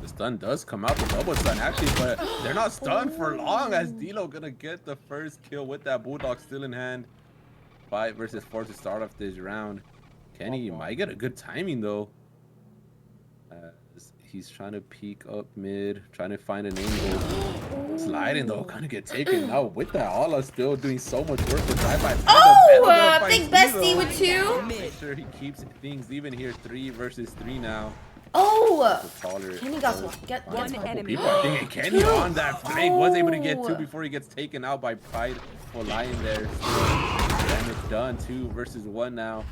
The stun does come out, the double stun actually, but they're not stunned for long as Dilo gonna get the first kill with that Bulldog still in hand. 5 versus 4 to start off this round. Kenny might get a good timing though. As he's trying to peek up mid, trying to find an angle. Sliding though, gonna get taken out with that. Alla still doing so much work with Drive-by Panda. Oh, big bestie with 2. Make sure he keeps things even here. 3 versus 3 now. Oh, The taller. Kenny got one. Get One one. enemy. People are thinking Kenny on that flank was able to get 2 Oh. before he gets taken out by Prideful Lion there. Damage done. 2 versus 1 now.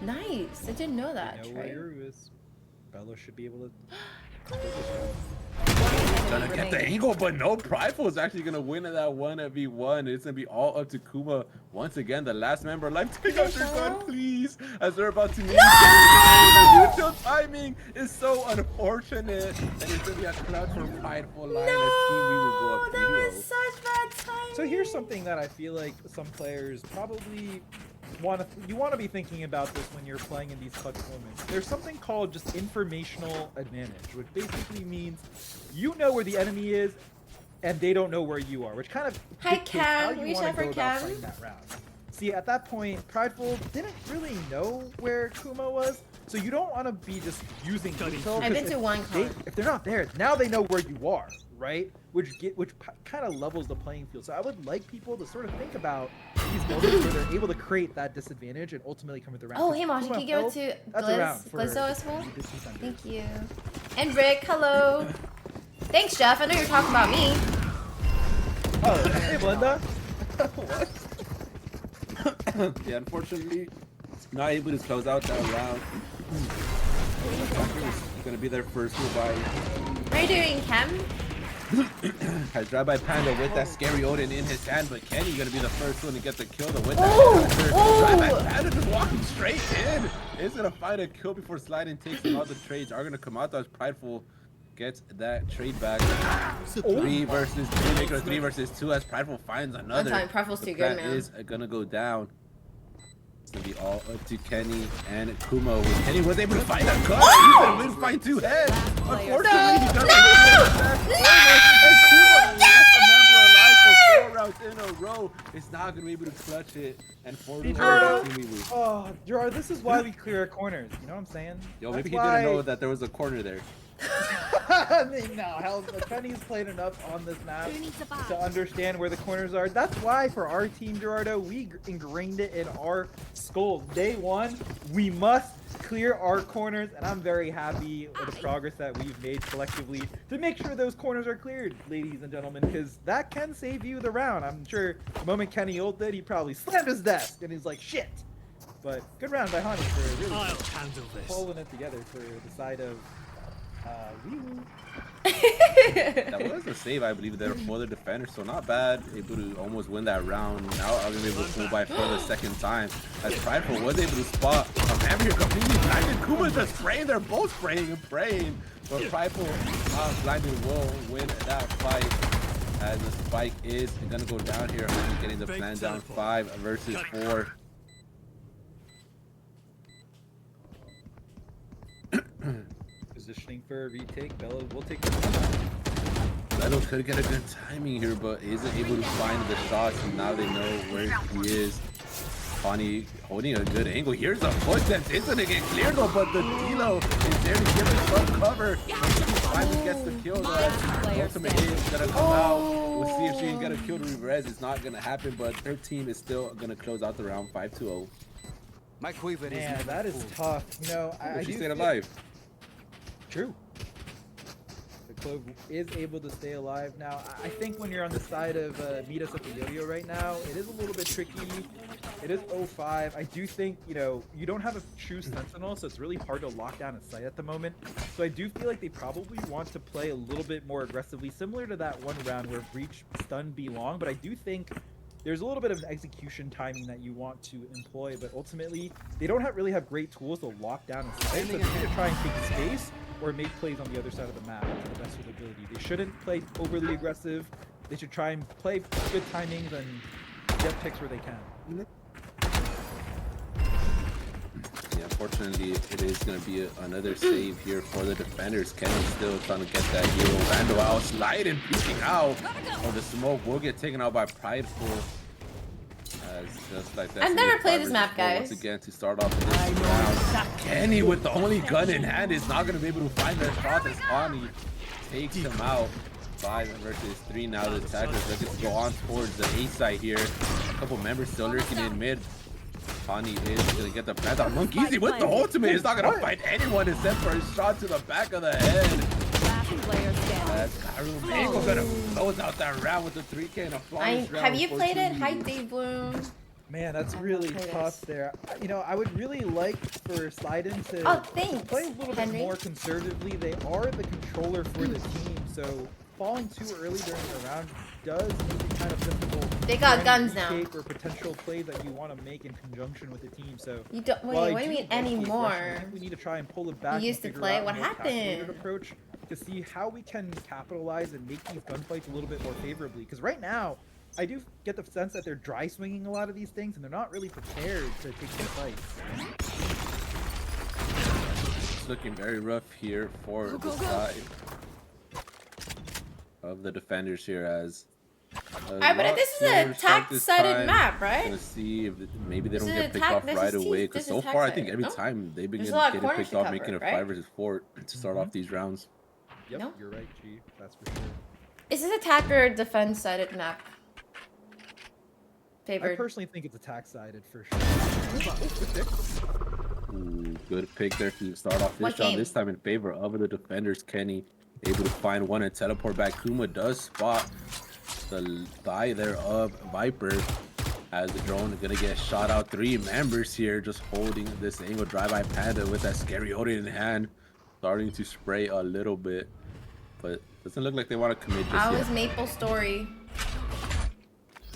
Nice. I didn't know that. You know where Trey. Yoru is. Bello should be able to. Gonna get the angle, but no. Prideful is actually gonna win that 1v1. It's gonna be all up to Kuma once again. The last member alive. Take out your gun, please. As they're about to meet. The neutral timing is so unfortunate. And it's gonna be a clutch for Prideful Lion. As team, we will go No, up that 3-0. was such bad timing. So here's something that I feel like some players probably want to be thinking about this when you're playing in these clutch moments. There's something called just informational advantage, which basically means you know where the enemy is and they don't know where you are, which kind of Hi, dictates how Cam. you Reach wanna out for go about Cam. playing that round. See, at that point, Prideful didn't really know where Kuma was, so you don't want to be just using intel. I've been to one con. If they're not there, now they know where you are, right? Which kind of levels the playing field. So I would like people to sort of think about these moments where they're able to create that disadvantage and ultimately come with the round. Oh, hey, Masha, can you give it to Glizzo as well? You did 200. Thank you. And Rick, hello. Thanks, Jeff. I know you're talking about me. Oh, hey, Belinda. What? Yeah, unfortunately, not able to close out that round. It's gonna be their first move by. Are you doing chem? Has Drive-By Panda with that scary Odin in his hand, but Kenny gonna be the first one to get the kill to win Oh, that. oh. Drive-By Panda just walking straight in. Is gonna find a kill before sliding takes him out. The trades are gonna come out as Prideful gets that trade back. 3 versus 2, make it a 3 versus 2 as Prideful finds another. I'm telling Prideful's The too good, plant man. is gonna go down. It's gonna be all up to Kenny and Kumo. Kenny was able to find a cut. He's gonna win fight 2 heads. Unfortunately, he doesn't get 4 rounds in a row. It's not gonna be able to clutch it. And 4 Oh, Gerard, this is why we clear our corners. You know what I'm saying? Yo, maybe That's he why... didn't know that there was a corner there. No, hell, Kenny's played enough on this map to understand where the corners are. That's why for our team, Gerardo, we ingrained it in our skulls. Day one, we must clear our corners, and I'm very happy with the progress that we've made collectively to make sure those corners are cleared, ladies and gentlemen, because that can save you the round. I'm sure the moment Kenny ulted, he probably slammed his desk, and he's like, shit. But good round by Honey for really I'll handle this. pulling it together for the side of Wee-woo. That was a save, I believe, there for the defender, so not bad. Able to almost win that round. Now I'm gonna be able to pull by for the second time. As Prideful was able to spot a hammer here completely blinded. Kuma's just spraying, they're both spraying and praying. But Prideful blinded will win that fight. As the spike is gonna go down here, only getting the plan down 5 versus 4. Positioning for a retake. Bella will take the Leno could get a good timing here, but isn't able to find the shots, and now they know where he is. Bonnie holding a good angle. Here's a footstep. It's gonna get cleared though, but the Dilo is there to give him some cover. Finally gets the kill. The ultimate hit is gonna come out. We'll see if she can get a kill to reverse. It's not gonna happen, but their team is still gonna close out the round 5-0. My quiver is Man, that is tough. You know, I She do stayed feel- alive. True. The Clove is able to stay alive now. I think when you're on the side of Meet Us at the Yo-Yo right now, it is a little bit tricky. It is 0-5. I do think, you know, you don't have a true Sentinel, so it's really hard to lock down a site at the moment. So I do feel like they probably want to play a little bit more aggressively, similar to that one round where Breach stunned B long, but I do think there's a little bit of execution timing that you want to employ, but ultimately, they don't really have great tools to lock down a site, so they need to try and take space or make plays on the other side of the map to the best of their ability. They shouldn't play overly aggressive. They should try and play good timings and get picks where they can. Yeah, unfortunately, it is going to be another save here for the defenders. Kenny still trying to get that hero. Rando out, sliding, peeking out. Oh, the smoke will get taken out by Prideful. Just like that. I've never played this map, guys. Once again, to start off this round. Kenny, with the only gun in hand, is not going to be able to find that shot as Connie takes him out. 5 versus 3 now. The attackers looking to go on towards the A side here. A couple members still lurking in mid. Connie is going to get the plant out. Monk easy with the ultimate. He's not going to fight anyone except for a shot to the back of the head. That's Karu Mango going to close out that round with the 3K and a flawless round. Have you for played it? Tourney. Hi, Dave Bloom. Man, that's I've really not played tough there. You know, I would really like for Sliden to Oh, thanks, play a little Henry. bit more conservatively. They are the controller for the team, so falling too early during the round does make it kind of difficult. They got for guns any now. retake or potential plays that you want to make in conjunction with the team. So You don't while I wait. What do you mean like the anymore? aggression, I think we need to try and pull it back. You used and to figure play? out a What more calculated happened? approach to see how we can capitalize and make these gunfights a little bit more favorably. Because right now, I do get the sense that they're dry swinging a lot of these things, and they're not really prepared to take the fights. It's looking very rough here for the side of the defenders here as Alright, but this is a attack-sided map, right? Gonna see if maybe they This don't is get picked attack- off this right is away. this Because is so far, I think attack-sided, every no? time they've been There's a lot of getting corners picked to off, cover, making it right? 5 versus 4 to start off these rounds. Yep, No? you're right, G. That's for sure. Is this attack or defense-sided map? I Favored. personally think it's attack-sided for sure. Good pick. Ooh, good pick there to start off What this round. game? This time in favor of the defenders. Kenny able to find one and teleport back. Kuma does spot the thigh there of Viper as the drone is gonna get shot out. 3 members here just holding this angle. Drive-by Panda with that scary Odin in hand, starting to spray a little bit, but doesn't look like they want to commit just How yet. is Maple Story?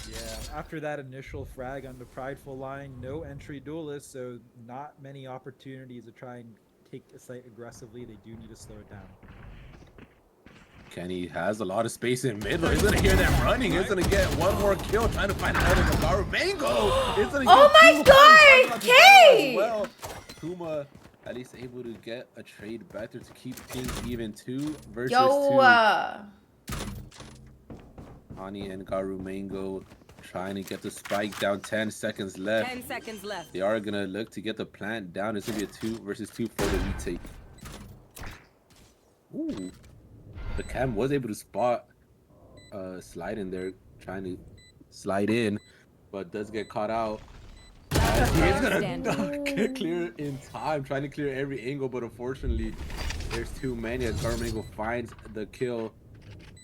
Yeah, after that initial frag on the prideful line, no entry duelist, so not many opportunities to try and take the site aggressively. They do need to slow it down. Kenny has a lot of space in mid, but he's gonna hear them running. He's gonna get one more kill, trying to find another Magaru. Mango! He's gonna Oh get my 2 God, kills Kay! as well. Kuma at least able to get a trade better to keep things even. 2 versus 2. Yo, Ani and Garu Mango trying to get the spike down. 10 seconds left. 10 seconds left. They are gonna look to get the plant down. It's gonna be a 2 versus 2 for the retake. Ooh. The cam was able to spot slide in there, trying to slide in, but does get caught out. As he is gonna clear in time, trying to clear every angle, but unfortunately, there's too many as Garmango finds the kill.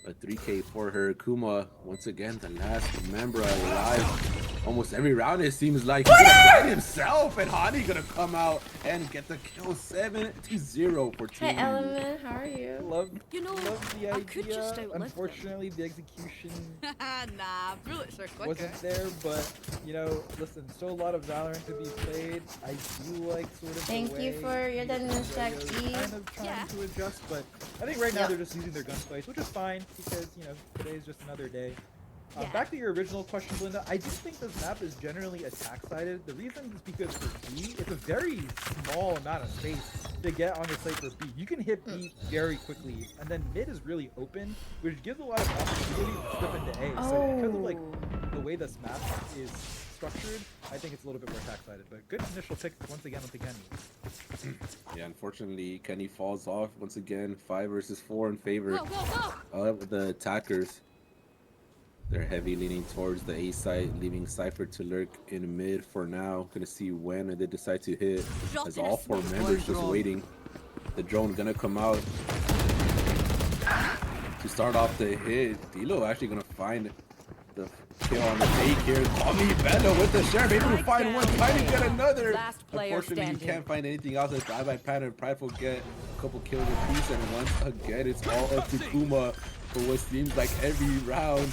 A 3K for her. Kuma, once again, the last member alive. Almost every round, it seems like he's gonna find himself, and Hani gonna come out and get the kill. 7-0 for hi Team. Element, how are you? Love, You know, love the I could just idea. outlive them. Unfortunately, the execution Nah, bullets are quicker. wasn't there, but you know, listen, still a lot of Valorant to be played. I do like sort of. Thank the you way for your the donation, radios Jackie. kind of trying Yeah. to adjust, but I think right now Yeah. they're just using their gunfights, which is fine because you know today is just another day. Yeah. Back to your original question, Belinda. I do think this map is generally attack-sided. The reason is because for B, it's a very small amount of space to get on the site for B. You can hit B very quickly, and then mid is really open, which gives a lot of opportunity to slip into A. So because of like the way this map is structured, I think it's a little bit more attack-sided. But good initial pick once again with the Kenny. Yeah, unfortunately, Kenny falls off once again. 5 versus 4 in favor Go, go, go! of the attackers. They're heavy leaning towards the A site, leaving Cypher to lurk in mid for now. Gonna see when they decide to hit. As all 4 members just waiting. The drone gonna come out to start off the hit. Dilo actually gonna find the kill on the take here. Tommy Bella with the sheriff, able to find one, trying to get another. Last player Unfortunately, you standing. can't find anything else. As drive-by Pattern Prideful get a couple kills apiece, and once again, it's all up to Kuma for what seems like every round.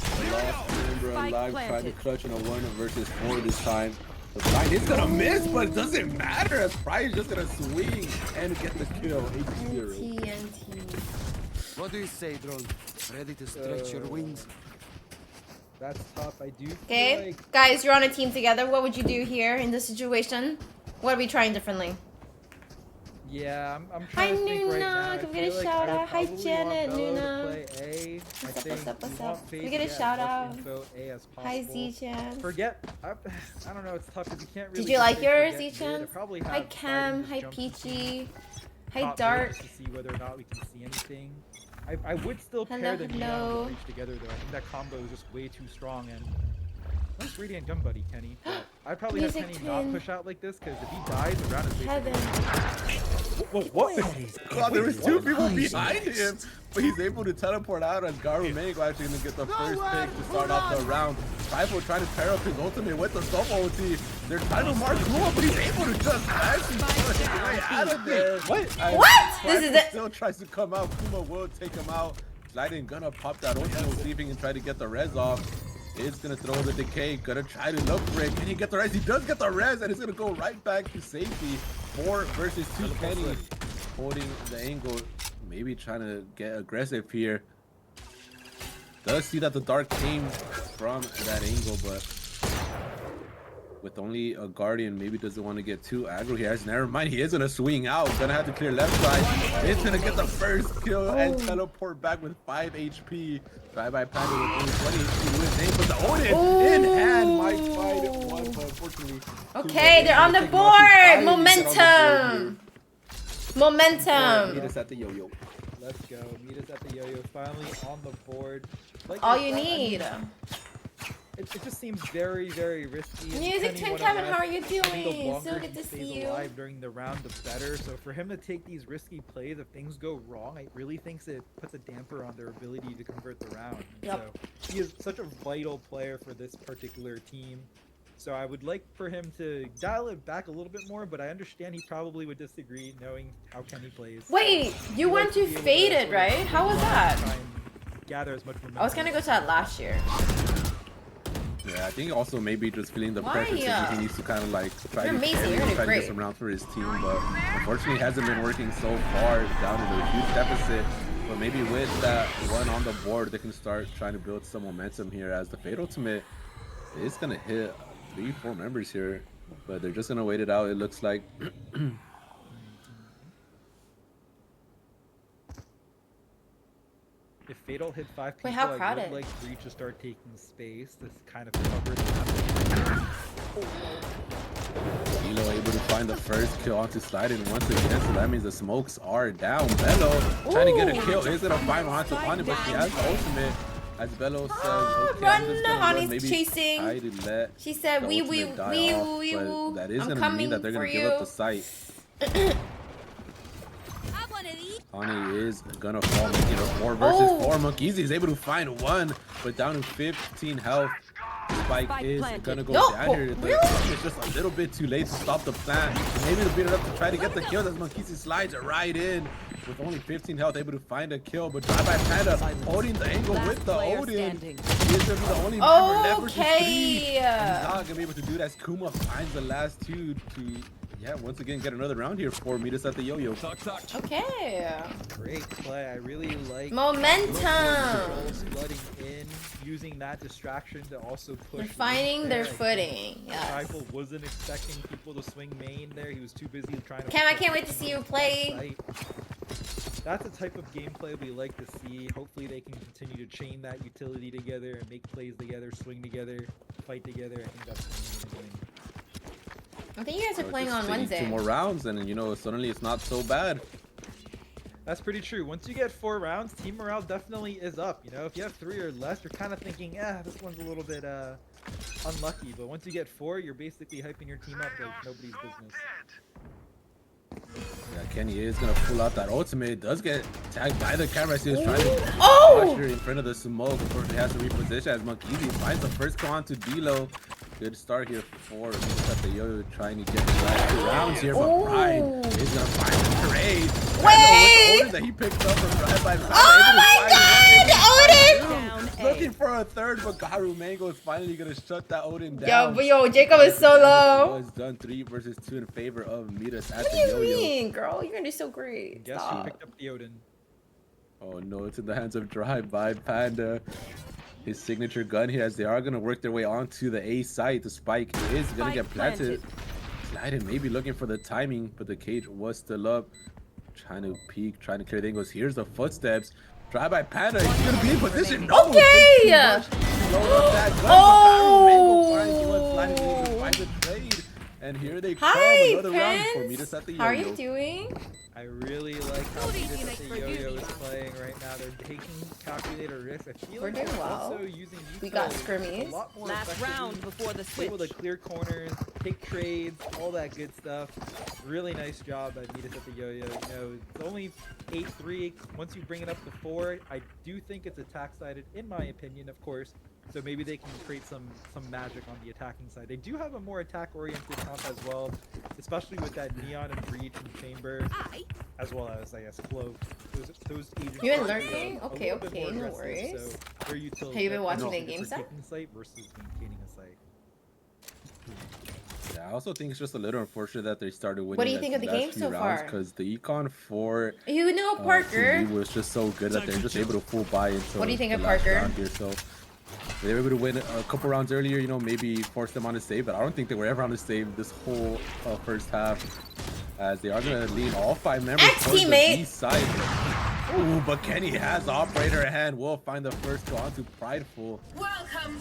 The last member alive trying to planted. clutch in a 1 versus 4 this time. The Pride is gonna miss, but it doesn't matter as Pride is just gonna swing and get the kill. 8-0. TNT. What do you say, drone? Ready to stretch your wings? That's tough. I do feel Okay, like guys, you're on a team together. What would you do here in this situation? What are we trying differently? yeah, I'm Hi, trying to think right Nuna. now. I Can we get a feel like shout I would out? Hi, probably Janet, want Bello to Nuna. play A. I What's up, think what's up, we what's want up? Faith Can we to get a get shout as much out? info A as Hi, possible. Z-Chan. Forget. I don't know. It's tough because you can't really. Did you like say yours, forget Z-Chan? mid. I probably Hi, have Cam. Biden Hi, just jump to Peachy. Hi, top mid Dark. just to see whether or not we can see anything. I would still Hello, pair the Neon hello. and Reach together though. I think that combo is just way too strong and. Nice Radiant Gun Buddy, Kenny. But I'd probably have Music Kenny not twin. push out like this because if he dies, the round is basically. Heaven. What? God, there was 2 people behind him, but he's able to teleport out as Garu Mango actually gonna get the first pick to start off the round. Rifle trying to pair up his ultimate with the solo ulti. They're trying to mark Kuma, but he's able to just actually push his way out of there. What? This is Rifle it. still tries to come out. Kuma will take him out. Sliding gonna pop that ulti, will see if he can try to get the res off. Is gonna throw the decay, gonna try to look for it. Can he get the res? He does get the res, and it's gonna go right back to safety. 4 versus 2. Kenny holding the angle, maybe trying to get aggressive here. Does see that the dark came from that angle, but with only a Guardian, maybe doesn't want to get too aggro here. Never mind, he is gonna swing out. Gonna have to clear left side. It's gonna get the first kill and teleport back with 5 HP. Bye-bye Panda with only 20 HP with name, but the Odin in hand might fight it one, but unfortunately. Okay, they're on the board. Momentum. Momentum. Meet us at the yo-yo. Let's go. Meet us at the yo-yo. Finally on the board. Like All I you said, I mean, need. it just seems very, very risky. and Music depending Twin what Kevin, unless- how are you I think the doing? So longer good he to stays see you. alive during the round, the better. So for him to take these risky plays, if things go wrong, I really think it puts a damper on their ability to convert the round. Yep. So he is such a vital player for this particular team. So I would like for him to dial it back a little bit more, but I understand he probably would disagree knowing how Kenny plays. So Wait, you he went likes to be able Faded, sort of right? How was that? try and gather as much momentum. I was gonna go to that last year. Yeah, I think also maybe just feeling the Why, pressure, thinking he needs to kind of like try You're to amazing, carry you're and doing try to great. get some rounds for his team, but unfortunately hasn't been working so far, down to a huge deficit. But maybe with that one on the board, they can start trying to build some momentum here, as the Fade Ultimate is gonna hit 3-4 members here, but they're just gonna wait it out, it looks like. If Fatal hit 5 people, Wait, how I crowded? would like Breach to start taking space. This kind of covers that. Elo able to find the first kill onto Sliding once again, so that means the smokes are down. Bello trying to get a kill, is gonna find one onto Honey, but she has the ultimate. As Bello says, okay, run, I'm just gonna Honey's maybe chasing. try to let She said, the wee ultimate die wee off, wee but woo. that is I'm gonna coming mean that they're gonna for give up you. the site. I want to eat. Honey is gonna fall, making a 4 versus 4. Monkeezy is able to find one, but down to 15 health. Spike is planted. gonna go No, down oh, here. The really? team is just a little bit too late to stop the plan. Maybe to beat it up to try to get the kill, as Monkeezy slides it right in. With only 15 health, able to find a kill, but drive-by Panda holding the angle Last with the player Odin. standing. He is gonna be the only member left versus 3. Okay. And he's not gonna be able to do that, as Kuma finds the last 2 to, yeah, once again get another round here for Meet Us at the Yo-Yo. Okay. Great play. I really like Momentum. flooding in, using that distraction to also push. They're finding their there. I think footing. Yes. Rifle wasn't expecting people to swing main there. He was too busy trying to. Cam, I push can't wait to the see you team play. site. That's the type of gameplay we like to see. Hopefully they can continue to chain that utility together and make plays together, swing together, fight together. I think that's the main thing. I think you guys are So playing just on taking Wednesday. 2 more rounds, and you know, suddenly it's not so bad. That's pretty true. Once you get 4 rounds, team morale definitely is up. You know, if you have 3 or less, you're kind of thinking, this one's a little bit unlucky. But once you get 4, you're basically hyping your team up like nobody's business. Yeah, Kenny is gonna pull out that ultimate. Does get tagged by the camera. He was trying to Oh! posture in front of the smoke. Of course, he has to reposition as Monkeezy finds the first kill onto D-Lo. Good start here for the Yo-Yo, trying to get the last 2 rounds here, but Pride is gonna find the trade. Wait! Odin that he picked up from Drive by Oh my God, Odin! Down A. Looking for a third, but Garu Mango is finally gonna shut that Odin Yo, down. but yo, Jacob is so low. Was done 3 versus 2 in favor of Meet Us at What the do you Yo-Yo. mean, girl? You're gonna do so great. Guess who Stop. picked up the Odin? Oh no, it's in the hands of Drive-By Panda. His signature gun here, as they are going to work their way onto the A site. The spike is going to get planted. Sliding, maybe looking for the timing, but the cage was still up. Trying to peek, trying to clear the angles. Here's the footsteps. Drive-By Panda, he's going to be in position. No, Okay! And here they come, Hi, another round for Meet Prince. Us at the How are you Yo-Yo. doing? I really like how Meet Us at the Yo-Yo is playing right now. They're taking calculator risks. I feel We're like doing they're well. also using We got Util Scrimmies. a lot more Last effectively. round before the Able to switch. clear corners, take trades, all that good stuff. Really nice job by Meet Us at the Yo-Yo. You know, it's only 8-3. Once you bring it up to 4, I do think it's attack-sided, in my opinion, of course. So maybe they can create some magic on the attacking side. They do have a more attack-oriented comp as well, especially with that Neon and Breach and Chamber, as well as, I guess, Cloak. Those agents You been are, lurking? a Okay, little bit more okay, no aggressive, worries. So their utility Have you been watching definitely the game for set? taking site versus maintaining a site. Yeah, I also think it's just a little unfortunate that they started winning. What do you think of the game so far? Because the Econ 4 You know Parker. TV was just so good that they're just able to full buy until What do you think the of last Parker? round here. So They were able to win a couple rounds earlier, you know, maybe force them on a save, but I don't think they were ever on a save this whole first half. As they are going to lean all 5 members towards the Ex-teammate. B side. Ooh, but Kenny has operator hand. Will find the first kill onto Prideful.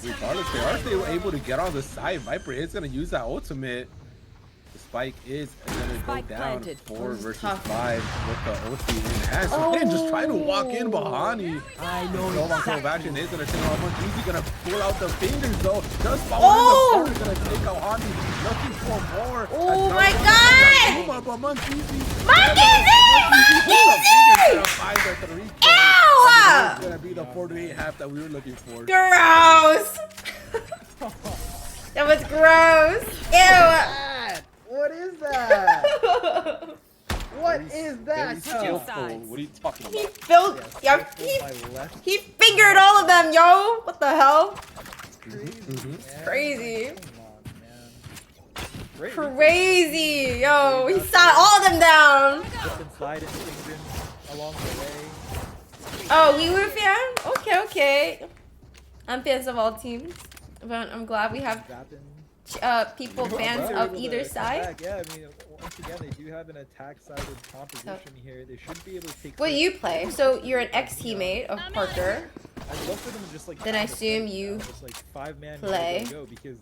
Regardless, they are able to get on the side. Viper is going to use that ultimate. The spike is going to go Spike down. planted. 4 versus Tough. 5 with the ulti in hand. So Finn just trying to walk in behind you. I know No one of action is going to take out Monkey. He's going to pull out the fingers though. Just Oh! following the corner, going to take out Hani. Looking for more. Oh As my Dark God! But Monkey Ew! It's gonna be the 4-8 half that we were looking for. Gross! That was gross. Ew! What is that? What is Very that? skillful. What are you talking He about? filled. Yo, My left he fingered all of them, yo. What the hell? crazy. Crazy. Come on, man. Great. Crazy, yo. He sat all of them down. Slip and slide into things along the way. Oh, we were fan? Okay, okay. I'm fans of all teams. But I'm glad we have Zapping. people Well, fans they're of able to either come side. back. Yeah, I mean, once again, they do have an attack-sided composition here. They should be able to take. What do first. you play? So you're an ex-teammate of Parker. I'd love for them to just like. Then I find a assume play, you just like 5-man play. go because.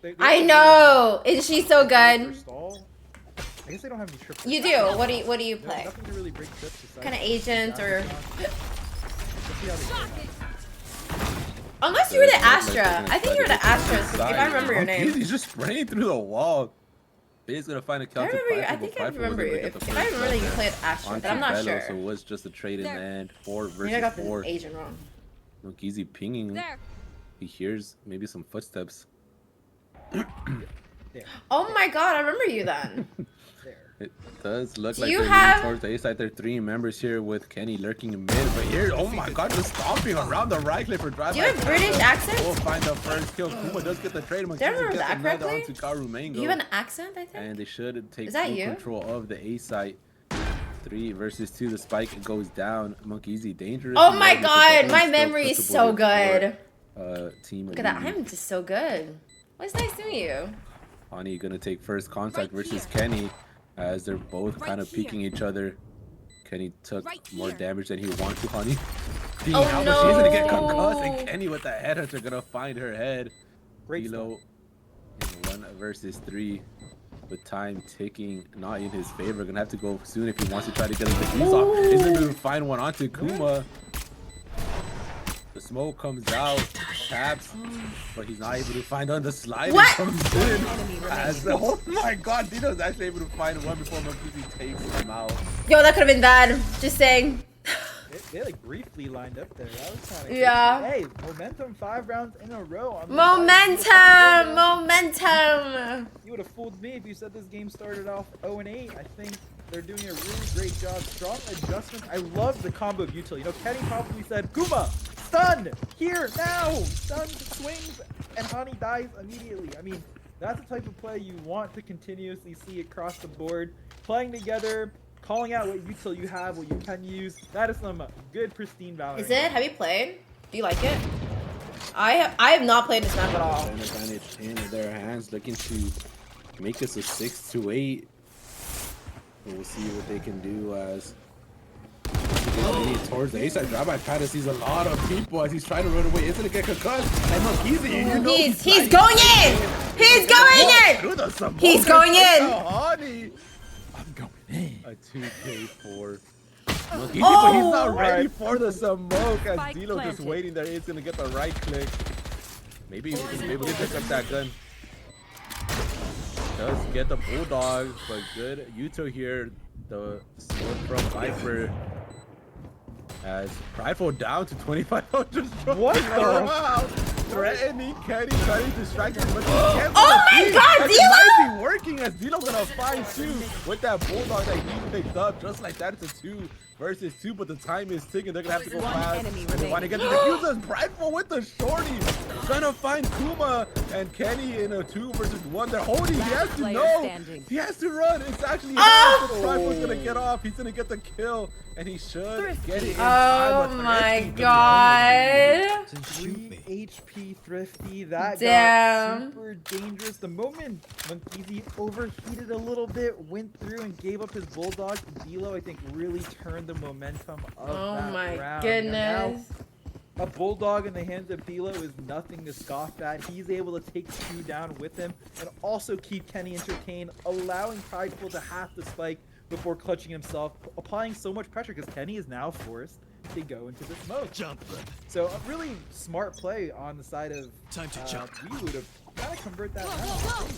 They I don't know. Is she so really have good? for stall. I guess they don't have any triple. You do. What do you No, play? nothing to really break trips. besides Kind of agent or? Let's see how they play. Unless you were the Astra. I think you were the Astra. If I remember your name. He's just spraying through the wall. He's gonna find a I counter. remember you. I think I remember you. If I remember that you played Astra, but I'm not sure. So it was just a trade in the end. 4 I think I versus got the 4. agent wrong. Look, easy pinging. There. He hears maybe some footsteps. Oh my god, I remember you then. There. It does look Do like you they're have- leaning towards the A side. There are 3 members here with Kenny lurking in mid. But here, oh my god, just stomping around the right click for drive. Do you have British accent? We'll find the first kill. Kuma does get the trade. Did I remember that correctly? Onto Karu Mango. You have an accent, I think. And they should take Is that full you? control of the A site. 3 versus 2. The spike goes down. Monkey Easy dangerous. Oh and my Magnet god, is my still memory is pushable so for, good. Team Look at that, Elite. I'm just so good. Well, it's nice to meet you. Hani gonna take first contact Right versus here. Kenny as they're both Right kind of here. peeking each other. Kenny took Right more here. damage than he wanted to, Hani. Oh, How much she's gonna get no. concussed, and Kenny with the headhunter gonna find her head. Great Below in 1 versus 3 with time ticking not in his favor. Gonna have to go soon if he wants to try to get a defuse off. He's gonna find one onto Kuma. The smoke comes out, taps, but he's not able to find on the slide. What? Comes in. Oh my god, Dino's actually able to find one before Monkey takes him out. Yo, that could have been bad. Just saying. They like briefly lined up there. That was kind of Yeah. Hey, momentum 5 rounds in a row. On the Momentum! Momentum! You would have fooled me if you said this game started off 0-8. I think they're doing a really great job. Strong adjustments. I love the combo of util. You know, Kenny probably said, Kuma, stun! Here, now! Stun, swings, and Hani dies immediately. I mean, that's the type of play you want to continuously see across the board. Playing together, calling out what util you have, what you can use. That is some good, pristine Valorant. Is it? Have you played? Do you like it? I have not played this map at all. An advantage in their hands, looking to make this a 6-8. We'll see what they can do as leaning towards the A-side. Drive-by Pata sees a lot of people as he's trying to run away. Isn't it get concussed? And Monkey, you know He's going in! He's going in! He's going in! Honey. I'm going in. A 2K4. Monkey, but he's not ready for the smoke as Spike Dilo just planted. waiting there. He's gonna get the right click. Maybe he was able to pick up that gun. Does get the bulldog, but good Yuto here. The smoke from Viper as Prideful down to 2,500. What the? Wow. Threatening Kenny, trying to distract him, but he can't. Oh my god, It might Dilo! be working as Dilo gonna find 2 with that bulldog that he picked up. Just like that, it's a 2 versus 2, but the time is ticking. They're gonna have to go One fast. enemy They want to get the remaining. defusers. Prideful with the shorty. Gonna find Kuma and Kenny in a 2 versus 1. They're holding. He has to player know. standing. He has to run. It's actually Oh! Prideful's gonna get off. He's gonna get the kill, and he should get it in Oh time. but my Thrifty god. 3 HP OP Thrifty. That Damn. got super dangerous. The moment Monkeezy overheated a little bit, went through and gave up his bulldog to Dilo, I think really turned the momentum of Oh that my round. goodness. Now, a bulldog in the hands of Dilo is nothing to scoff at. He's able to take 2 down with him and also keep Kenny entertained, allowing Prideful to have to spike before clutching himself, applying so much pressure because Kenny is now forced to go into this mode. So a really smart play on the side of Time to jump. We would have got to convert that round.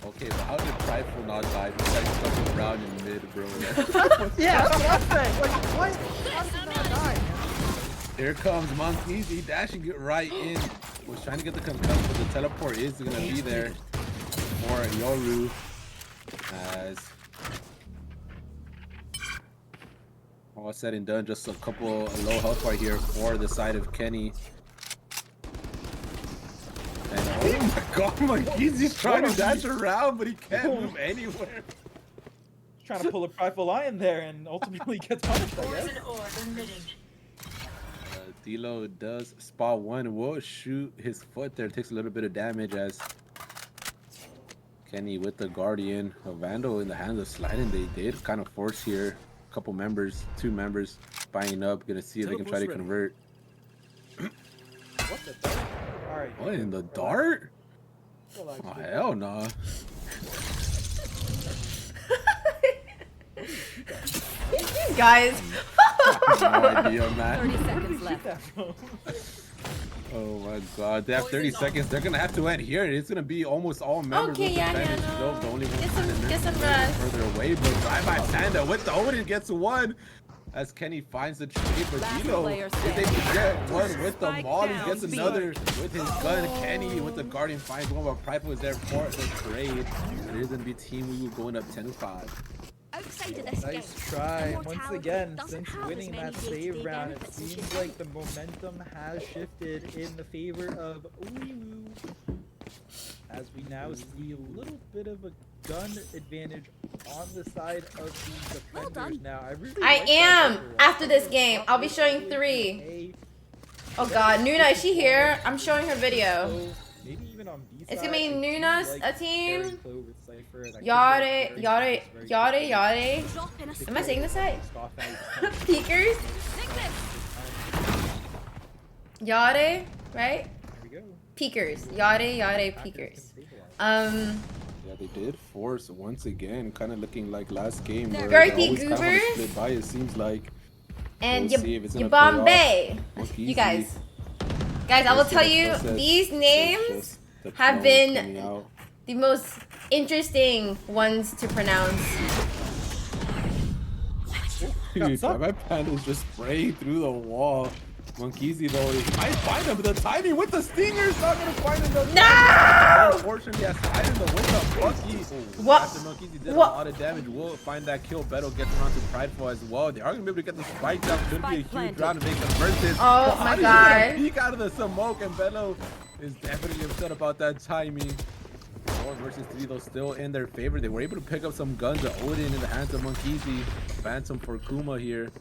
Okay, but how did Prideful not die besides fucking round in mid, bro? Yeah, that's what I'm saying. Like, what? How did he not die? Here comes Monkeezy dashing it right in. Was trying to get the concussion, but the teleport is gonna be there for Yoru. As all said and done, just a couple low health right here for the side of Kenny. And oh my god, Monkeezy's trying to dash around, but he can't move anywhere. Trying to pull a Prideful Lion there and ultimately gets punished, I guess. Dilo does spot one, will shoot his foot there, takes a little bit of damage as Kenny with the Guardian. A Vandal in the hands of Sliding. They did kind of force here. A couple members, 2 members buying up, gonna see if they can try to convert. What the fuck? Alright. What in the dart? Relax, Oh dude. hell no. You guys. No idea, man. 30 seconds Where did left. that from? Oh my god, they have 30 seconds. They're gonna have to end here. It's gonna be almost all members Okay, with yeah, advantage. yeah, no. Still the only one Get some- standing get some there rest. further away, but drive by Panda with the Odin gets 1 as Kenny finds the trade, but Last Dino player is able to standing. get 1 with the Spike Molly, down, gets B. another with his gun. Kenny with the Guardian finds 1, but Prideful is there for the trade. It is gonna be Team Wee going up 10-5. Outside of this Nice game, try. immortality Once again, doesn't since have winning as that many save day-to-day round, it benefits as seems you like the momentum has shifted in the favor of Uiwu. As we now see a little bit of a gun advantage on the side of the Well defenders done. now. I really I like that am. cover round. After this game, I'll be showing Really 3. good Oh god, Nuna, is she here? I'm showing her video. So, maybe even on B It's side, gonna be I do Nuna's like a team. Very close with Cypher. That could Yare, get yare, very yare, good. yare. drop in a Am I saying this right? Scoff at it. Peekers. Yare, right? There we go. Peekers. Yare, yare, peekers. Um, Yeah, they did force once again, kind of looking like last game where Girthy they always kind of want to Goobers. split by. It seems like. and We'll see if it's you gonna pay Bombay. Look You easy. guys. Guys, I will Let's see tell the you, process. these So names just the have clone been coming out. the most interesting ones to pronounce. Dude, my pan is just spraying through the wall. Monkeezy though, he might find him, but the timing with the stinger's not gonna find him. Though. No! Unfortunately, yes, I didn't know with the Bucky. What? After Monkeezy did What? a lot of damage, we'll find that kill. Beto gets around to Prideful as well. They are gonna be able to get the spike down. Could be a huge planted. round to make them versus. Oh my god. Peek out of the smoke, and Beto is definitely upset about that timing. 4 versus 3 though, still in their favor. They were able to pick up some guns. The Odin in the hands of Monkeezy. Phantom for Kuma here.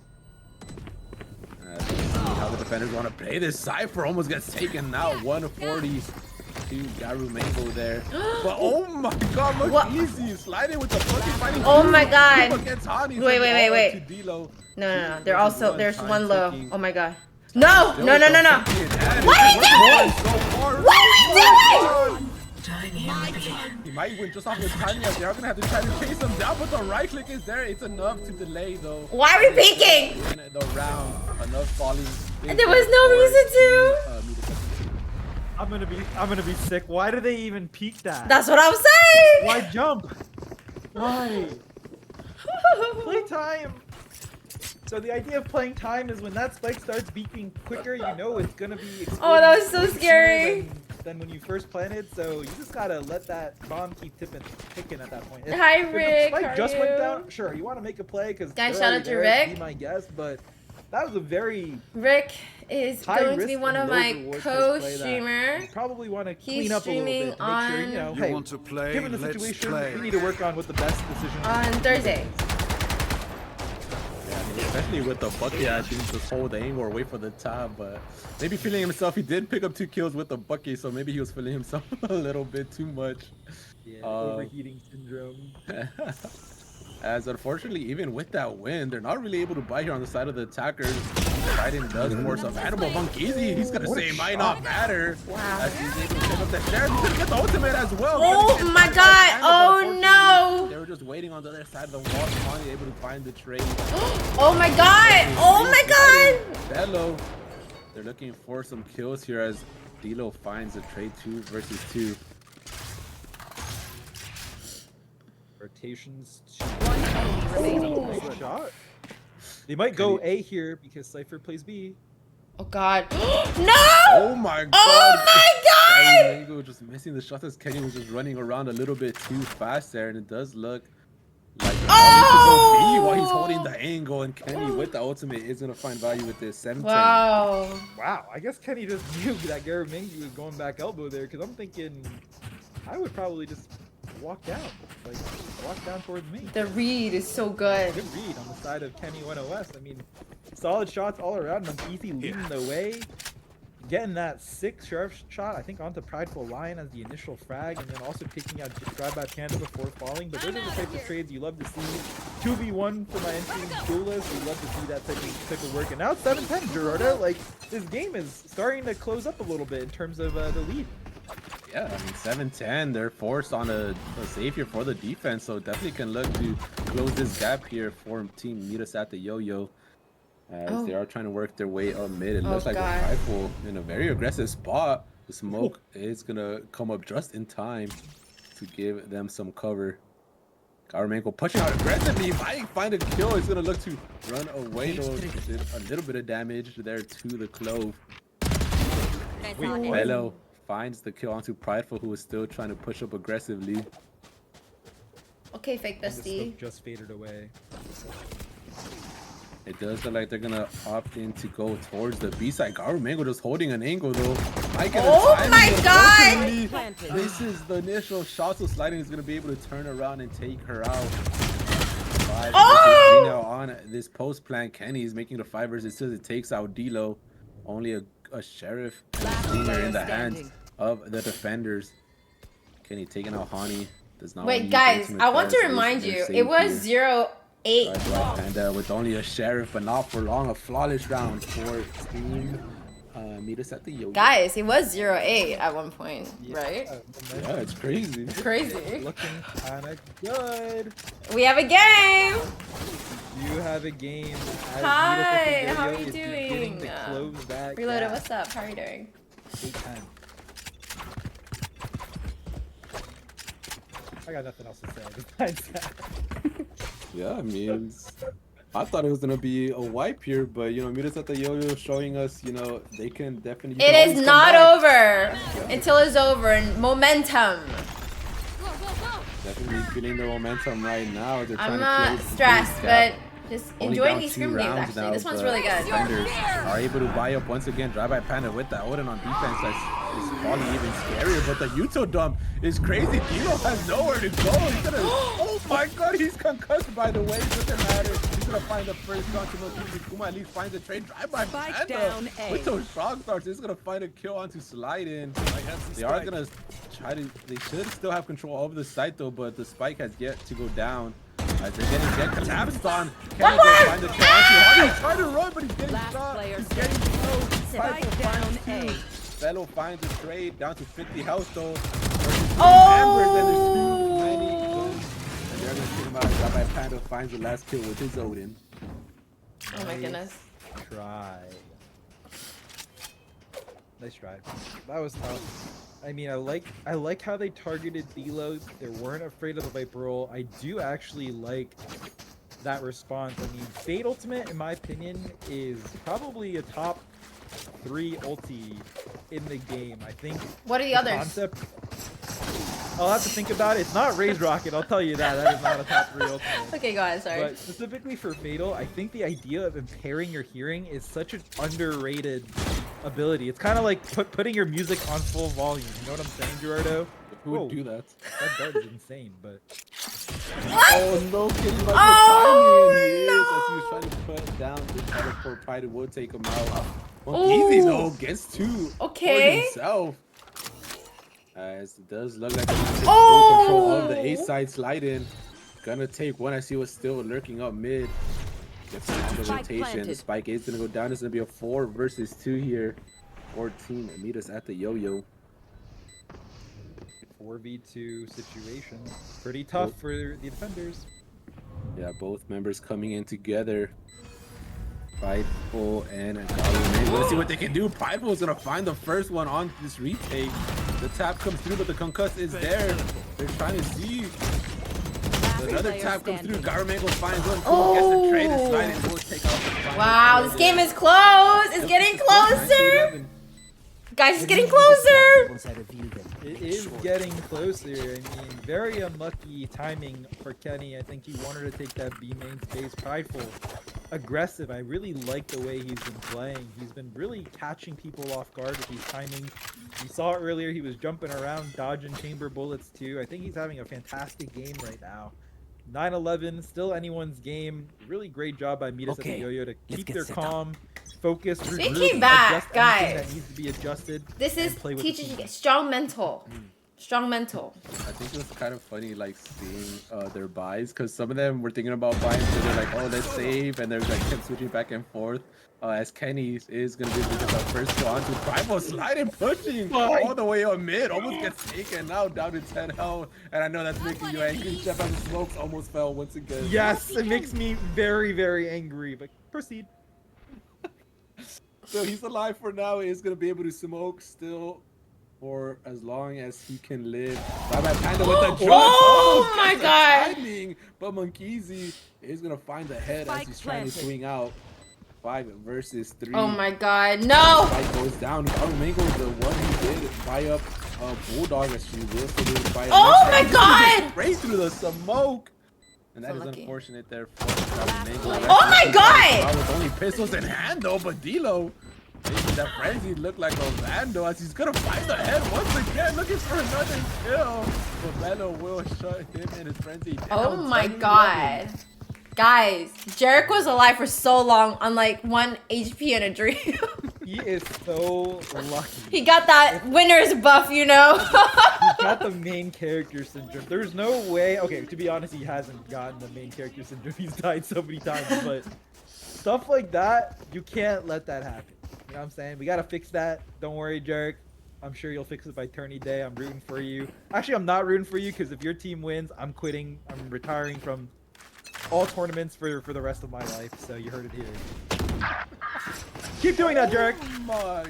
Let's see how the defenders want to play this. Cypher almost gets taken out. 140 to Garu Mango there. But oh my god, What? Monkeezy sliding with the fucking fighting. Oh my god. Kuma gets Hani, Wait, sends wait, all wait. up to Dilo. No. They're also, there's Time one low. ticking. Oh my god. No. Still What with the are fucking advantage. What are we We're doing? going so far. What are we doing? He might win just off his timing. They are gonna have to try to chase him down, but the right click is there. It's enough to delay though. Why are we peeking? In the round, enough falling. There was no reason to. I'm gonna be sick. Why do they even peek that? That's what I'm saying. Why jump? Why? Play time. So the idea of playing time is when that spike starts beeping quicker, you know it's gonna be. Oh, that was so exploding scary. sooner Than when you first planted, so you just gotta let that bomb keep ticking at that point. Hi, If the Rick, spike how just are went you? down, sure, you want to make a play because Guys, shout out to Rick. Be my guess, but that was a very Rick is high going to risk be one and of low my reward type co-streamer. You probably want to He's clean up a little streaming bit to make sure, you know, on- You hey, want to play? given the Let's situation, play. we need to work on what the best decision On Thursday. Yeah, especially with the bucket. I think just hold the angle or wait for the top, but maybe feeling himself. He did pick up 2 kills with the bucket, so maybe he was feeling himself a little bit too much. Yeah, overheating syndrome. As unfortunately, even with that win, they're not really able to buy here on the side of the attackers. Biden does force a animal Monkeezy. He's gonna say might not matter. Wow. As he's able to pick up the sheriff. He's gonna get the ultimate as well. Oh my god! Oh no! They were just waiting on the other side of the wall, finally able to find the trade. Oh my god! Oh my god! Bello. They're looking for some kills here as Dilo finds a trade 2 versus 2. Rotations. One enemy remaining. Nice shot. They might go A here because Cypher plays B. Oh god! No! Oh my god! Oh my god! Mango just missing the shot as Kenny was just running around a little bit too fast there, and it does look like Oh! B while he's holding the angle, and Kenny with the ultimate is gonna find value with this 7-10. Wow. Wow, I guess Kenny just knew that Garamingi was going back elbow there because I'm thinking I would probably just walk down, like walk down towards me. The read is so good. Good read on the side of Kenny 1OS. I mean, solid shots all around. Monkeezy leading the way, getting that 6 sharp shot, I think, onto Prideful Lion as the initial frag, and then also taking out Drive-By Panda before falling. But those are the types of trades you love to see. 2v1 for my entry duelist. You love to see that type of work. And now it's 7-10, Gerardo. Like, this game is starting to close up a little bit in terms of the lead. Yeah, I mean 7-10. They're forced on a save here for the defense, so definitely can look to close this gap here for Team Meet Us at the Yo-Yo. As they are trying to work their way up mid. It looks like a rifle in a very aggressive spot. The smoke is gonna come up just in time to give them some cover. Garmanko pushing out aggressively, might find a kill. He's gonna look to run away though. Did a little bit of damage there to the Clove. Bello finds the kill onto Prideful, who is still trying to push up aggressively. Okay, fake And the bestie. smoke just faded away. It does look like they're gonna opt in to go towards the B side. Garmanko just holding an angle though. Oh my god! Planted. This is the initial shot, so Sliding is going to be able to turn around and take her out. Oh! Now on this post plan, Kenny is making the 5 versus 2. It takes out Dilo. Only a Sheriff and a Stinger in the hands of the defenders. Kenny taking out Hani. Does not Wait, guys, I want to remind you, it was 0-8. And with only a Sheriff, but not for long. A flawless round for Team Meet Us at the Yo-Yo. Guys, it was 0-8 at one point, right? Yeah, it's crazy. It's crazy. Looking kind of good. We have a game! You have a game. As Hi, Meet Us at the how are Yo-Yo you is beginning doing? to close that Reloaded, gap. what's up? How are you doing? 8-10. I got nothing else to say besides that. Yeah, I mean, I thought it was gonna be a wipe here, but you know, Meet Us at the Yo-Yo showing us, you know, they can definitely. It is not over until it's over. And momentum. Definitely feeling the momentum right now. They're trying I'm to not close stressed, this but gap. just Only enjoying down these 2 scrim games rounds actually. now, This one's but really good. Defenders are able to buy up once again. Drive by Panda with the Odin on defense. That's probably even scarier. But the Yuto dump is crazy. Dilo has nowhere to go. He's gonna. Oh my god, he's concussed by the way. It doesn't matter. He's gonna find the first shot to Mokizi. Kuma at least finds a trade. Drive by Panda down A. with those shock starts. He's gonna find a kill onto Slide in. They are gonna try to. They should still have control over the site though, but the spike has yet to go down. As they're getting get collapsed on. Kenny gonna find the kill onto Hardy. He's trying to run, but he's getting Last shot. player He's getting killed. Spike down A. Fellow finds the trade down to 50 health though. Oh! And they're gonna take him out. Drive by Panda finds the last kill with his Odin. Oh my goodness. Try. Nice try. That was tough. I mean, I like how they targeted Dilo. They weren't afraid of the Viper roll. I do actually like that response. I mean, Fade Ultimate, in my opinion, is probably a top 3 ulti in the game. I think. What are the others? Concept, I'll have to think about it. It's not Raise Rocket, I'll tell you that. That is not a top 3 ultimate. Okay, go ahead, sorry. But specifically for Fatal, I think the idea of impairing your hearing is such an underrated ability. It's kind of like putting your music on full volume. You know what I'm saying, Gerardo? Who would do that? That dart is insane, but Oh no, Kenny like Oh, the timing, and he is as he was try to put down the teleport. Pride will take him out. Easy though, gets two Okay. for himself. As it does look like he's in full control of the A side slide in. Gonna take one. I see what's still lurking up mid. Gets on the rotation. The spike is gonna go down. It's gonna be a 4 versus 2 here. 14 meet us at the yo-yo. 4v2 situation. Pretty tough for the defenders. Yeah, both members coming in together. Prideful and Garu. Let's see what they can do. Prideful is gonna find the first one on this retake. The tap comes through, but the concuss is there. They're trying to see. Another tap comes through. Garumango finds one. Gets the trade and slide and will take out the final. Wow, this game is close. It's getting closer. Guys, it's getting closer. It is getting closer. I mean, very unlucky timing for Kenny. I think he wanted to take that B main space. Prideful, aggressive. I really like the way he's been playing. He's been really catching people off guard with these timings. You saw it earlier. He was jumping around, dodging chamber bullets too. I think he's having a fantastic game right now. 9-11, still anyone's game. Really great job by Meet Us at the Yo-Yo to keep their calm, focus, Speaking back, adjust guys. anything that needs to be adjusted. This is play with teaching the you team. strong mental. Strong mental. I think it was kind of funny, like seeing their buys, because some of them were thinking about buying, so they're like, "Oh, let's save," and they're like kept switching back and forth. As Kenny is gonna be able to get that first kill onto Primal, sliding, pushing all the way up mid, almost gets taken now down to 10 health. And I know that's making you angry. Chef and the smokes almost fell once again. Yes, it makes me very, very angry. But proceed. So he's alive for now. He's gonna be able to smoke still for as long as he can live. Bye-bye Panda with the jump. Oh my god! Timing, but Monkeezy is gonna find the head as he's trying to swing out. 5 versus 3. Oh my god, no! Fight goes down. Garumango is the one who did buy up Bulldog as she will solidify. Oh my god! Right through the smoke. And that So is lucky. unfortunate there for Garumango. Oh my god! With only pistols in hand though, but Dilo making that frenzy look like a Vando as he's gonna find the head once again, looking for another kill. But Velo will shut him and his frenzy down. Oh my 10-11. god. Guys, Jarek was alive for so long on like 1 HP and a dream. He is so lucky. He got that winner's buff, you know? He's got the main character syndrome. There's no way. Okay, to be honest, he hasn't gotten the main character syndrome. He's died so many times, but stuff like that, you can't let that happen. You know what I'm saying? We gotta fix that. Don't worry, Jarek. I'm sure you'll fix it by Tourney Day. I'm rooting for you. Actually, I'm not rooting for you because if your team wins, I'm quitting. I'm retiring from all tournaments for the rest of my life. So you heard it here. Keep doing that, Jarek. Oh my.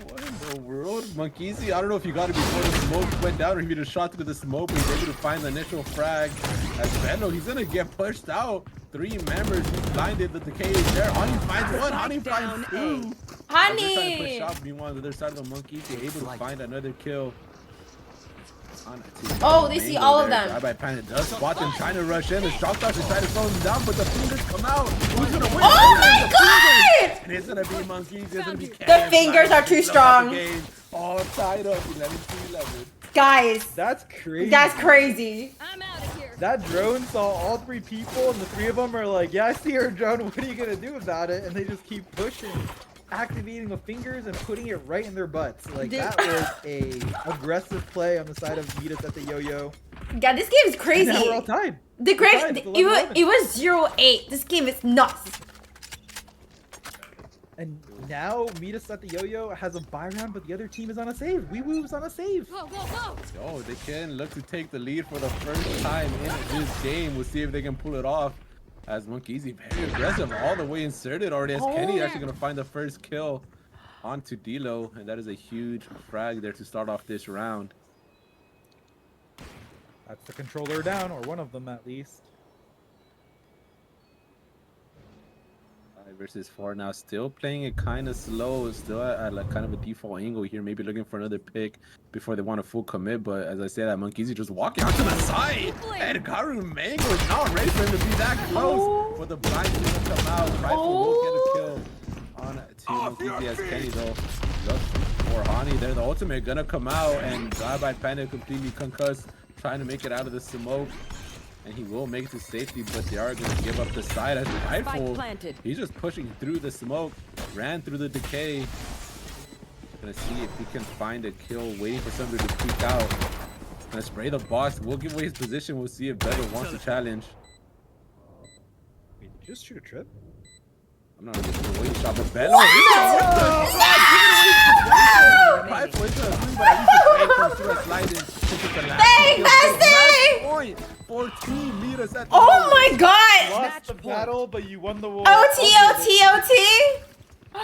What in the world? Monkeezy, I don't know if you got it before the smoke went down or if you just shot through the smoke, but he's able to find the initial frag. As Vendo, he's gonna get pushed out. 3 members, he's blinded, the decay is there. Honey finds one, Honey finds 2. They're trying to Honey! push out, meanwhile, on the other side of the Monkeezy, able to find another kill. Oh, they see all of them. Bye-bye Panic does spot them trying to rush in. The shock stars is trying to slow them down, but the fingers come out. Who's gonna win? Oh my god! And it's gonna be Monkeezy. It's gonna be The fingers are too strong. All tied up, 11-11. Guys, That's crazy. that's crazy. I'm out of here. That drone saw all 3 people, and the 3 of them are like, "Yeah, I see her drone. What are you gonna do about it?" And they just keep pushing, activating the fingers and putting it right in their butts. Like that was a aggressive play on the side of Meet Us at the Yo-Yo. God, this game is And crazy. now we're all tied. The We're great, tied. It's it 11-11. was 0-8. This game is nuts. And now Meet Us at the Yo-Yo has a buy round, but the other team is on a save. Wee Woo's on a save. Go, go, go. Oh, they can look to take the lead for the first time in this game. We'll see if they can pull it off. As Monkeezy very aggressive, all the way inserted already. As Kenny actually gonna find the first kill onto Dilo, and that is a huge frag there to start off this round. That's the controller down, or one of them at least. 5 versus 4 now, still playing it kind of slow, still at like kind of a default angle here, maybe looking for another pick before they want to full commit. But as I say, that Monkeezy just walking out to the side, and Garumango is not ready for him to be that close. But the blind is gonna come out. Rifle will get a kill on to Monkeezy as Kenny though. Looks for Hani there. The ultimate gonna come out, and Bye-Bye Panda completely concussed, trying to make it out of the smoke. And he will make it to safety, but they are going to give up the side as Rifle. planted. He's just pushing through the smoke, ran through the decay. Gonna see if he can find a kill, waiting for somebody to peek out. Gonna spray the boss. We'll give away his position. We'll see if Beto wants to challenge. Wait, did you just shoot a trip? I'm not really sure what he shot, but Beto. Rifle into a three, but at least the fake comes through a slide in. Bang, bestie! Point for Team Midas at the Oh my god! Lost the battle, but you won the war. OT, OT, OT!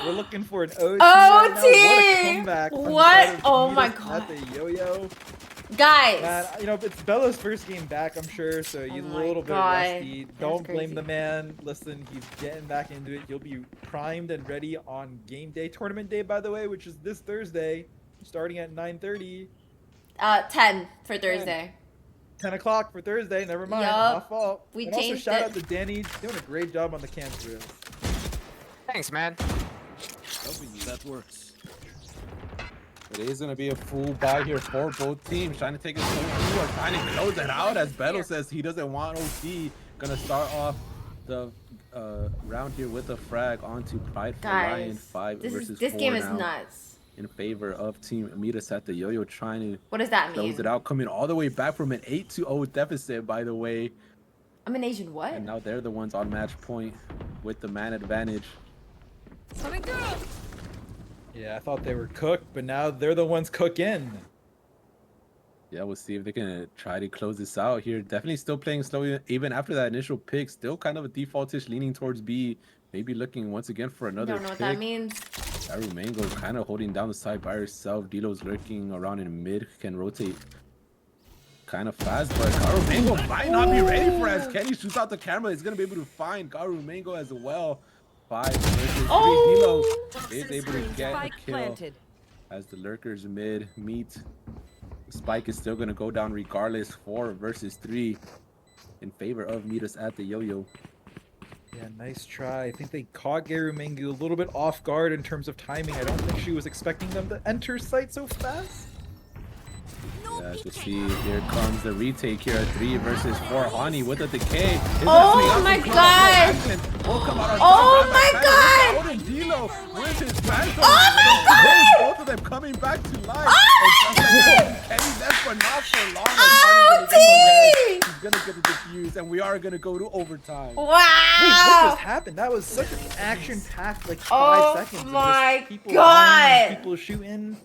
We're looking for an OT. Right now. What a OT! comeback. from the What? side of Oh my Midas god. At the yo-yo. Guys! Man, you know, it's Bella's first game back, I'm sure, so he's Oh a my little bit God. rusty. That's Don't blame crazy. the man. Listen, he's getting back into it. You'll be primed and ready on game day, tournament day, by the way, which is this Thursday, starting at 9:30. 10 for Thursday. 10 o'clock for Thursday. Never mind. Yup. My fault. We and also changed shout it. out to Danny, doing a great job on the cam drills. Thanks, man. That works. It is going to be a full buy here for both teams. Trying to take it through or trying to close it out as Beto says he doesn't want OT. Going to start off the round here with a frag onto Pride for Lion. Guys, 5 versus this 4 game is now nuts. in favor of Team Midas at the Yo-Yo, trying to What does that close mean? it out. Coming all the way back from an 8-0 deficit, by the way. I'm an Asian what? And now they're the ones on match point with the man advantage. Yeah, I thought they were cooked, but now they're the ones cooking. Yeah, we'll see if they can try to close this out here. Definitely still playing slow even after that initial pick. Still kind of a defaultish leaning towards B. Maybe looking once again for another Don't know what pick. that means. Garu Mango kind of holding down the side by herself. Dilo's lurking around in mid. Can rotate kind of fast, but Garu Mango might not be ready for as Kenny shoots out the camera. He's going to be able to find Garu Mango as well. 5 versus 3. Oh! Dilo is able to get a Spike kill planted. as the lurkers mid meet. Spike is still going to go down regardless. 4 versus 3 in favor of Midas at the Yo-Yo. Yeah, nice try. I think they caught Garumengu a little bit off guard in terms of timing. I don't think she was expecting them to enter site so fast. Yeah, as you see, here comes the retake here at 3 versus 4. Hani with the decay. Is Oh gonna swing out my some God. action. Will come out on Oh top. my Back God. Golden Dilo with his phantom. Oh my God. Both of them coming back to life. Oh And just my like God. that, Kenny left for not so long. Oh, Hani's gonna get the T. red. He's gonna get the defuse, and we are gonna go to overtime. Wait, what Wow! just happened? That was such an action-packed, like, Oh 5 seconds. of my just people God. running, people shooting,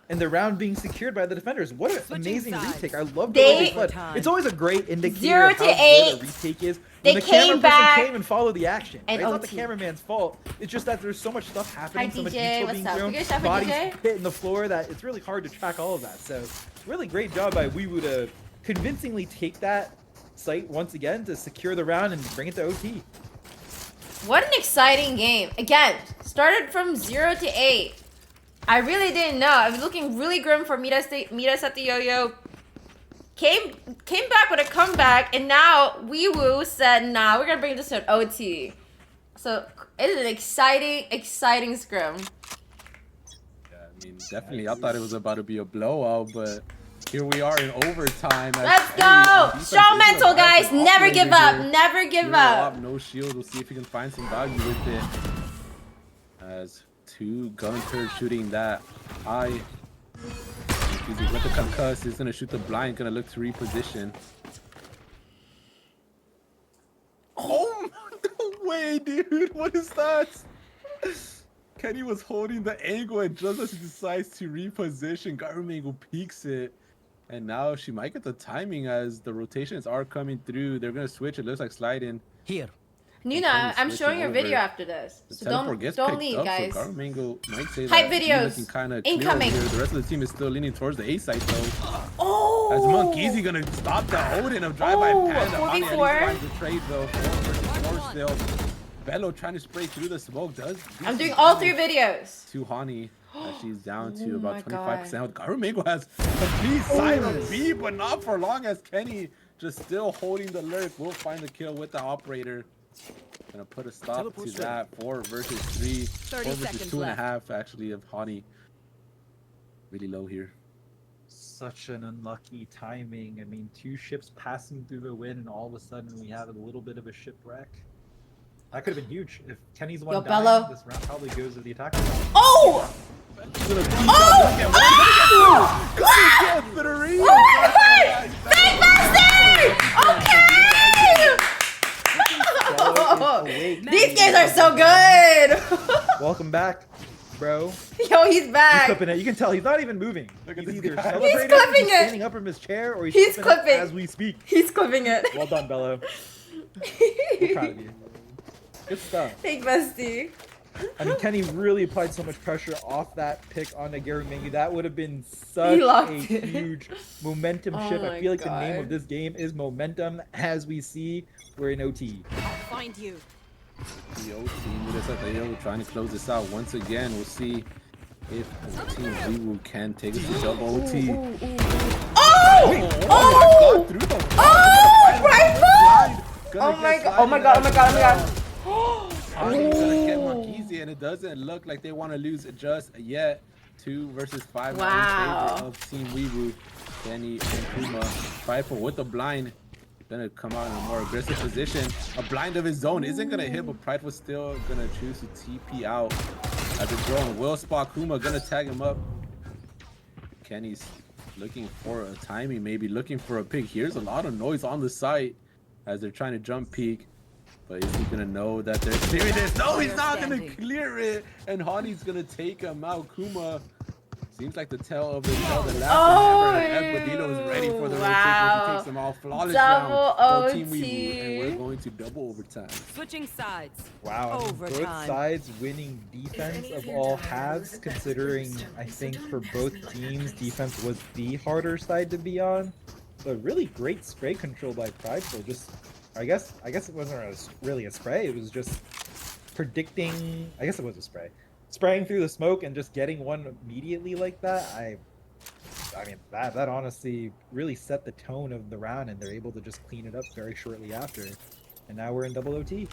and the round being secured by the defenders. What an Switching amazing sides. retake. I love the way They- they fled. It's always a great indicator 0 of to how good 8. a retake is. They When the came camera back person came and followed the action. and It's not the OT. cameraman's fault. It's just that there's so much stuff happening, Hi, so much DJ. detail What's being up? thrown, You guys have a bodies DJ? hitting the floor, that it's really hard to track all of that. So, really great job by Weewu to convincingly take that site once again to secure the round and bring it to OT. What an exciting game. Again, started from 0 to 8. I really didn't know. I was looking really grim for Midas at the Yo-Yo. Came back with a comeback, and now Weewu said, nah, we're gonna bring this to an OT. So it is an exciting scrim. Yeah, I mean, definitely, I thought it was about to be a blowout, but here we are in overtime. as Let's Kenny on go! defense Strong is mental, gonna buy guys. some Never operator give up. here. Never give Hero up. up, no shield. We'll see if he can find some value with it. As 2 Gunter shooting that high. He's with the concuss. He's gonna shoot the blind. Gonna look to reposition. Oh no way, dude! What is that? Kenny was holding the angle, and just as he decides to reposition, Garumango peeks it. And now she might get the timing as the rotations are coming through. They're gonna switch. It looks like sliding. Here. Nina, I'm switching showing your video over. after this. The So teleport gets don't picked leave, up, guys. So Garumango might say Hype that he's videos. looking kind of clear Incoming. here. The rest of the team is still leaning towards the A side though. Oh! As Monk Easy gonna stop the holding of drive-by Oh, Panda. Hani at least 4v4. finds the trade though. 4 versus 4 still. Bello trying to spray through the smoke does. do I'm some doing all 3 damage videos. to Hani as she's down to Oh about my 25%. Garumango has complete side of B, but not for long as Kenny just still holding the lurk. Will find the kill with the operator. Gonna put a stop to Teleport's ready. that. 4 versus 3. 4 versus seconds 2.5 actually of Hani. Really low here. such an unlucky timing. I mean, 2 ships passing through the wind, and all of a sudden we have a little bit of a shipwreck. That could have been huge. If Kenny's the one Yo, dying, Bello. this round probably goes to the attacker. Oh! Okay! These games are so good! Welcome back, bro. Yo, he's He's back. clipping it. You can tell he's not even moving. Look at He's this either guy. celebrating, clipping he's it. standing up from his chair, or He's clipping it clipping. as we speak. He's clipping it. Well done, Bello. We're proud of you. Good stuff. Thank bestie. I mean, Kenny really applied so much pressure off that pick onto Gary Mingy. That would have been such locked a it. huge momentum Oh shift. my I feel like the name God. of this game is momentum. As we see, we're in OT. Find you. The O team with us at the O trying to close this out once again. We'll see if Team Weewu can take us to double OT. Oh! Oh! Through the Oh! Rifle! Gonna Oh get my god! slided Oh my god! Oh my god! Oh my out. god! Tourney's gonna get Marquise, and it doesn't look like they want to lose just yet. 2 versus 5 Wow. in favor of Team Weewu. Kenny and Kuma. Rifle with the blind. Gonna come out in a more aggressive position. A blind of his own isn't gonna hit, but Pride was still gonna choose to TP out. As the drone will spot Kuma, gonna tag him up. Kenny's looking for a timing, maybe looking for a pick. Here's a lot of noise on the site as they're trying to jump peek. But is he gonna know that they're clearing this? No, he's not gonna clear it. And Hani's gonna take him out. Kuma seems like the tail of the tail that last and Ever. Is ready for the rotation. He takes them all flawless Double round for Team OT. Weewu, and we're going to double overtime. Switching sides. Wow, I mean, both Overtime. sides winning defense of all halves, considering I think for both teams, defense was the harder side to be on. So really great spray control by Prideful. Just, I guess it wasn't really a spray. It was just predicting. I guess it was a spray, spraying through the smoke and just getting one immediately like that. I mean that honestly really set the tone of the round, and they're able to just clean it up very shortly after. And now we're in double OT.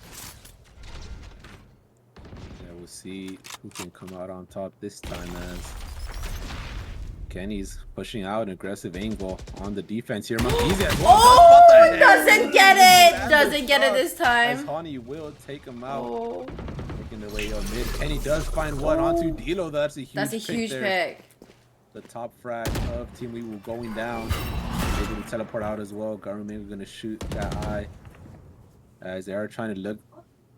Yeah, we'll see who can come out on top this time as Kenny's pushing out an aggressive angle on the defense here. Marquise as well. Oh! Doesn't get it! Doesn't get it this As time. Hani will take him out. Oh, Making their way up mid. Kenny does find one onto Dilo. That's a huge that's a huge there. pick. The top frag of Team Weewu going down. Able to teleport out as well. Garuming gonna shoot that eye. As they are trying to look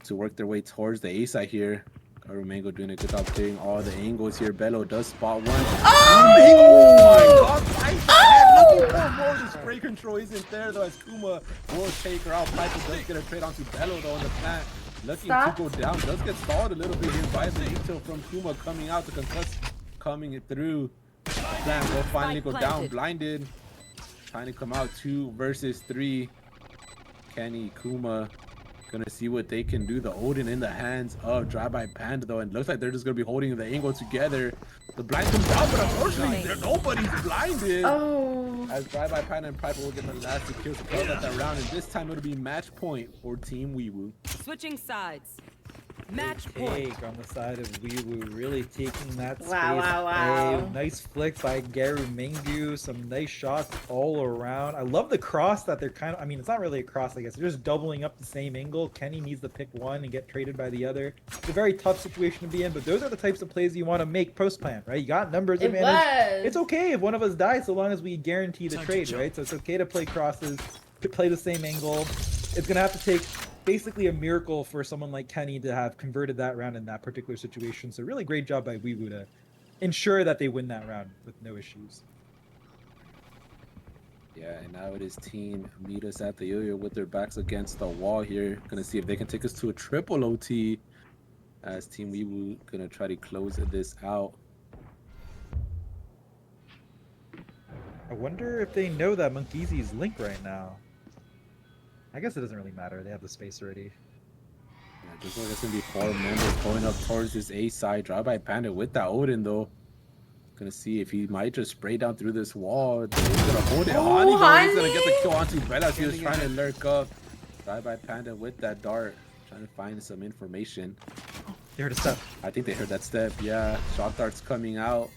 to work their way towards the A side here. Garumango doing a good job clearing all the angles here. Bello does spot one. Oh! My God, looking for more. The spray control isn't there though, as Kuma will take her out. Piper does get a trade onto Bello though in the plant. Looking Stop. to go down. Does get stalled a little bit here by the intel from Kuma coming out to concuss, coming through. The plant will finally go down. Blinded. Trying to come out 2 versus 3. Kenny, Kuma, gonna see what they can do. The Odin in the hands of Drive-By Panda though, and looks like they're just gonna be holding the angle together. The blind comes out, but unfortunately nobody's blinded. Oh. As Drive-By Panda and Piper will get the last 2 kills to close out that round, and this time it'll be match point for Team Weewu. Switching sides. Match Big point. take on the side of Weewu, really taking that space. Wow. A nice flick by Garu Mingu, some nice shots all around. I love the cross that they're kind of, I mean, it's not really a cross, I guess. They're just doubling up the same angle. Kenny needs to pick one and get traded by the other. It's a very tough situation to be in, but those are the types of plays you want to make post-plan, right? You got numbers It advantage. was. It's okay if one of us dies so long as we guarantee the trade, right? So it's okay to play crosses, to play the same angle. It's going to have to take basically a miracle for someone like Kenny to have converted that round in that particular situation. So really great job by Weewu to ensure that they win that round with no issues. Yeah, and now it is Team Meet Us at the Yo-Yo with their backs against the wall here. Gonna see if they can take us to a triple OT as Team Weewu gonna try to close this out. I wonder if they know that Monkeyzi's link right now. I guess it doesn't really matter. They have the space already. Yeah, just like it's gonna be 4 members going up towards this A side. Drive-By Panda with that Odin though. Gonna see if he might just spray down through this wall. He's gonna hold it. Oh, Hani though, he's gonna get the Hani! kill onto Bella. He was trying to lurk up. Drive-By Panda with that dart. Trying to find some information. They heard a step. I think they heard that step. Yeah, shock darts coming out.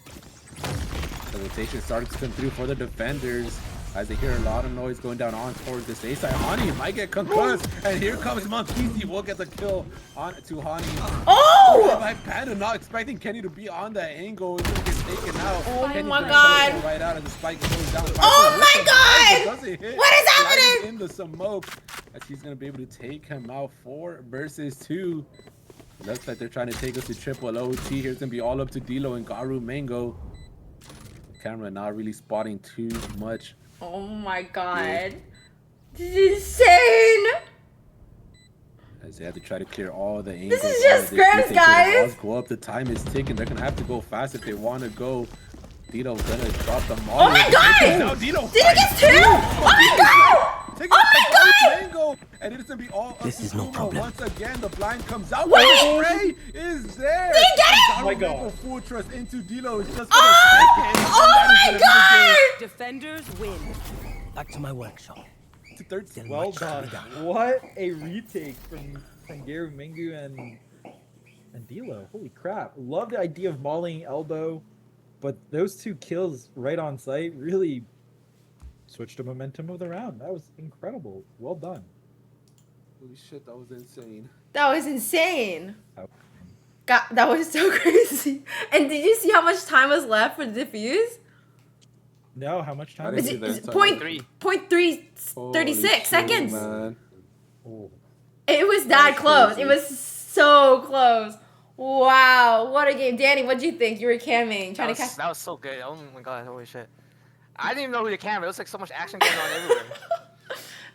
The rotation started to come through for the defenders as they hear a lot of noise going down on towards this A side. Hani might get concussed, and here comes Monkeezy. Will get the kill on to Hani. Oh! By Panda, not expecting Kenny to be on that angle. He's gonna get taken out. Oh Kenny's my gonna God. teleport right out as the spike goes down. Oh my God! Doesn't hit. What is Sliding happening? in the smoke as he's gonna be able to take him out 4 versus 2. Looks like they're trying to take us to triple OT. Here's gonna be all up to Dilo and Garu Mango. Camera not really spotting too much. Oh my God. This is insane. As they have to try to clear all the angles. This is just all of this Scrims, defense. guys. The walls go up. The time is ticking. They're gonna have to go fast if they want to go. Dito's gonna drop the molly. Oh my God! Now Dito Dito gets 2? Oh my God! Take Oh my God! Mango, and it's gonna be all This up is to no Sumo. problem. Once again, the blind comes out. What? The spray is there. Did he get it? And Oh my Garu God. Mango full trust into Dilo. It's just Oh! gonna take it. Oh my God! Defenders win. Back to my workshop. To 13. Well done. What a retake from Garu Mingu and Dilo. Holy crap. Love the idea of mauling elbow, but those 2 kills right on site really switched the momentum of the round. That was incredible. Well done. Holy shit, that was insane. That was insane. Oh. God, that was so crazy. And did you see how much time was left for the defuse? No, how much I time didn't is see it? that. It's time. point, Three. point three, Holy 36 shit, seconds. Man. Oh. It was that That's close. crazy. It was so close. Wow, what a game. Danny, what'd you think? You were camming, trying to catch. That was so good. Oh my God, holy shit. I didn't even know who the camera. It was like so much action going on everywhere.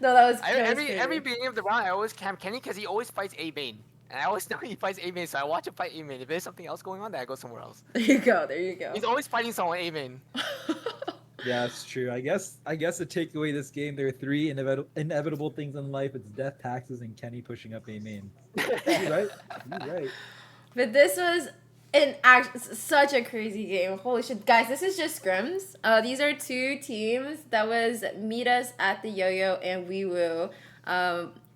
No, that was Every crazy. beginning of the round, I always cam Kenny because he always fights A main. And I always know he fights A main, so I watch him fight A main. If there's something else going on, then I go somewhere else. There you go. There you go. He's always fighting someone A main. Yeah, it's true. I guess to take away this game, there are 3 inevitable things in life. It's death, taxes, and Kenny pushing up a main. You're right. You're right. But this was such a crazy game. Holy shit, guys! This is just scrims. These are 2 teams. That was Meet Us at the Yo-Yo and WeWoo.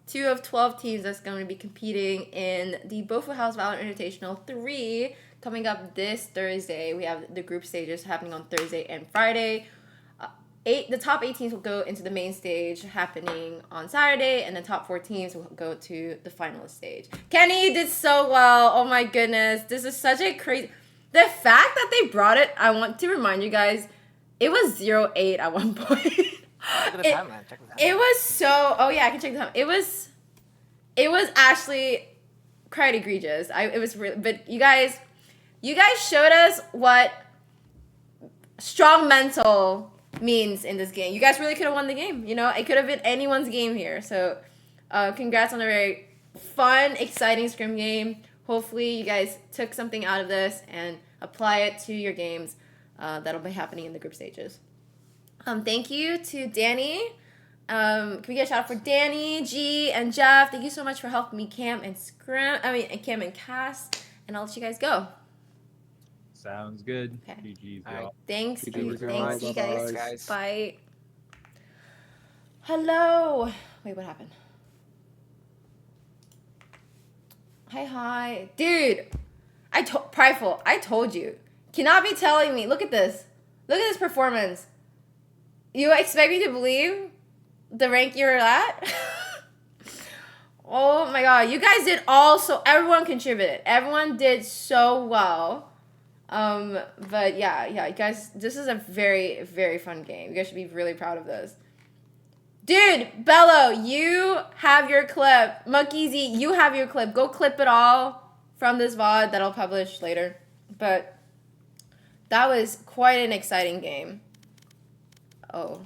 2 of 12 teams that's going to be competing in the Bofu House Valorant Invitational 3 coming up this Thursday. We have the group stages happening on Thursday and Friday. The top 8 teams will go into the main stage happening on Saturday, and the top 4 teams will go to the finalist stage. Kenny, you did so well. Oh my goodness. This is such a crazy... The fact that they brought it, I want to remind you guys, it was 0-8 at one point. Check the timeline. Check the timeline. It was so... Oh yeah, I can check the time. It was actually quite egregious. It was really... But you guys showed us what strong mental means in this game. You guys really could have won the game. You know, it could have been anyone's game here. So, congrats on a very fun, exciting scrim game. Hopefully, you guys took something out of this and apply it to your games that'll be happening in the group stages. Thank you to Danny. Can we get a shout out for Danny, G, and Jeff? Thank you so much for helping me cam and cam and cast. And I'll let you guys go. Sounds good. Okay. GG's, All right. y'all. Thanks. GG, Thanks, you guys. guys. Bye. Hello. Wait, what happened? Hi. Dude, Prideful, I told you. Cannot be telling me. Look at this. Look at this performance. You expect me to believe the rank you're at? Oh my god. You guys did everyone contributed. Everyone did so well. But yeah, you guys, this is a very, very fun game. You guys should be really proud of this. Dude, Bello, you have your clip. Monkeezy, you have your clip. Go clip it all from this VOD that I'll publish later. But that was quite an exciting game. Oh.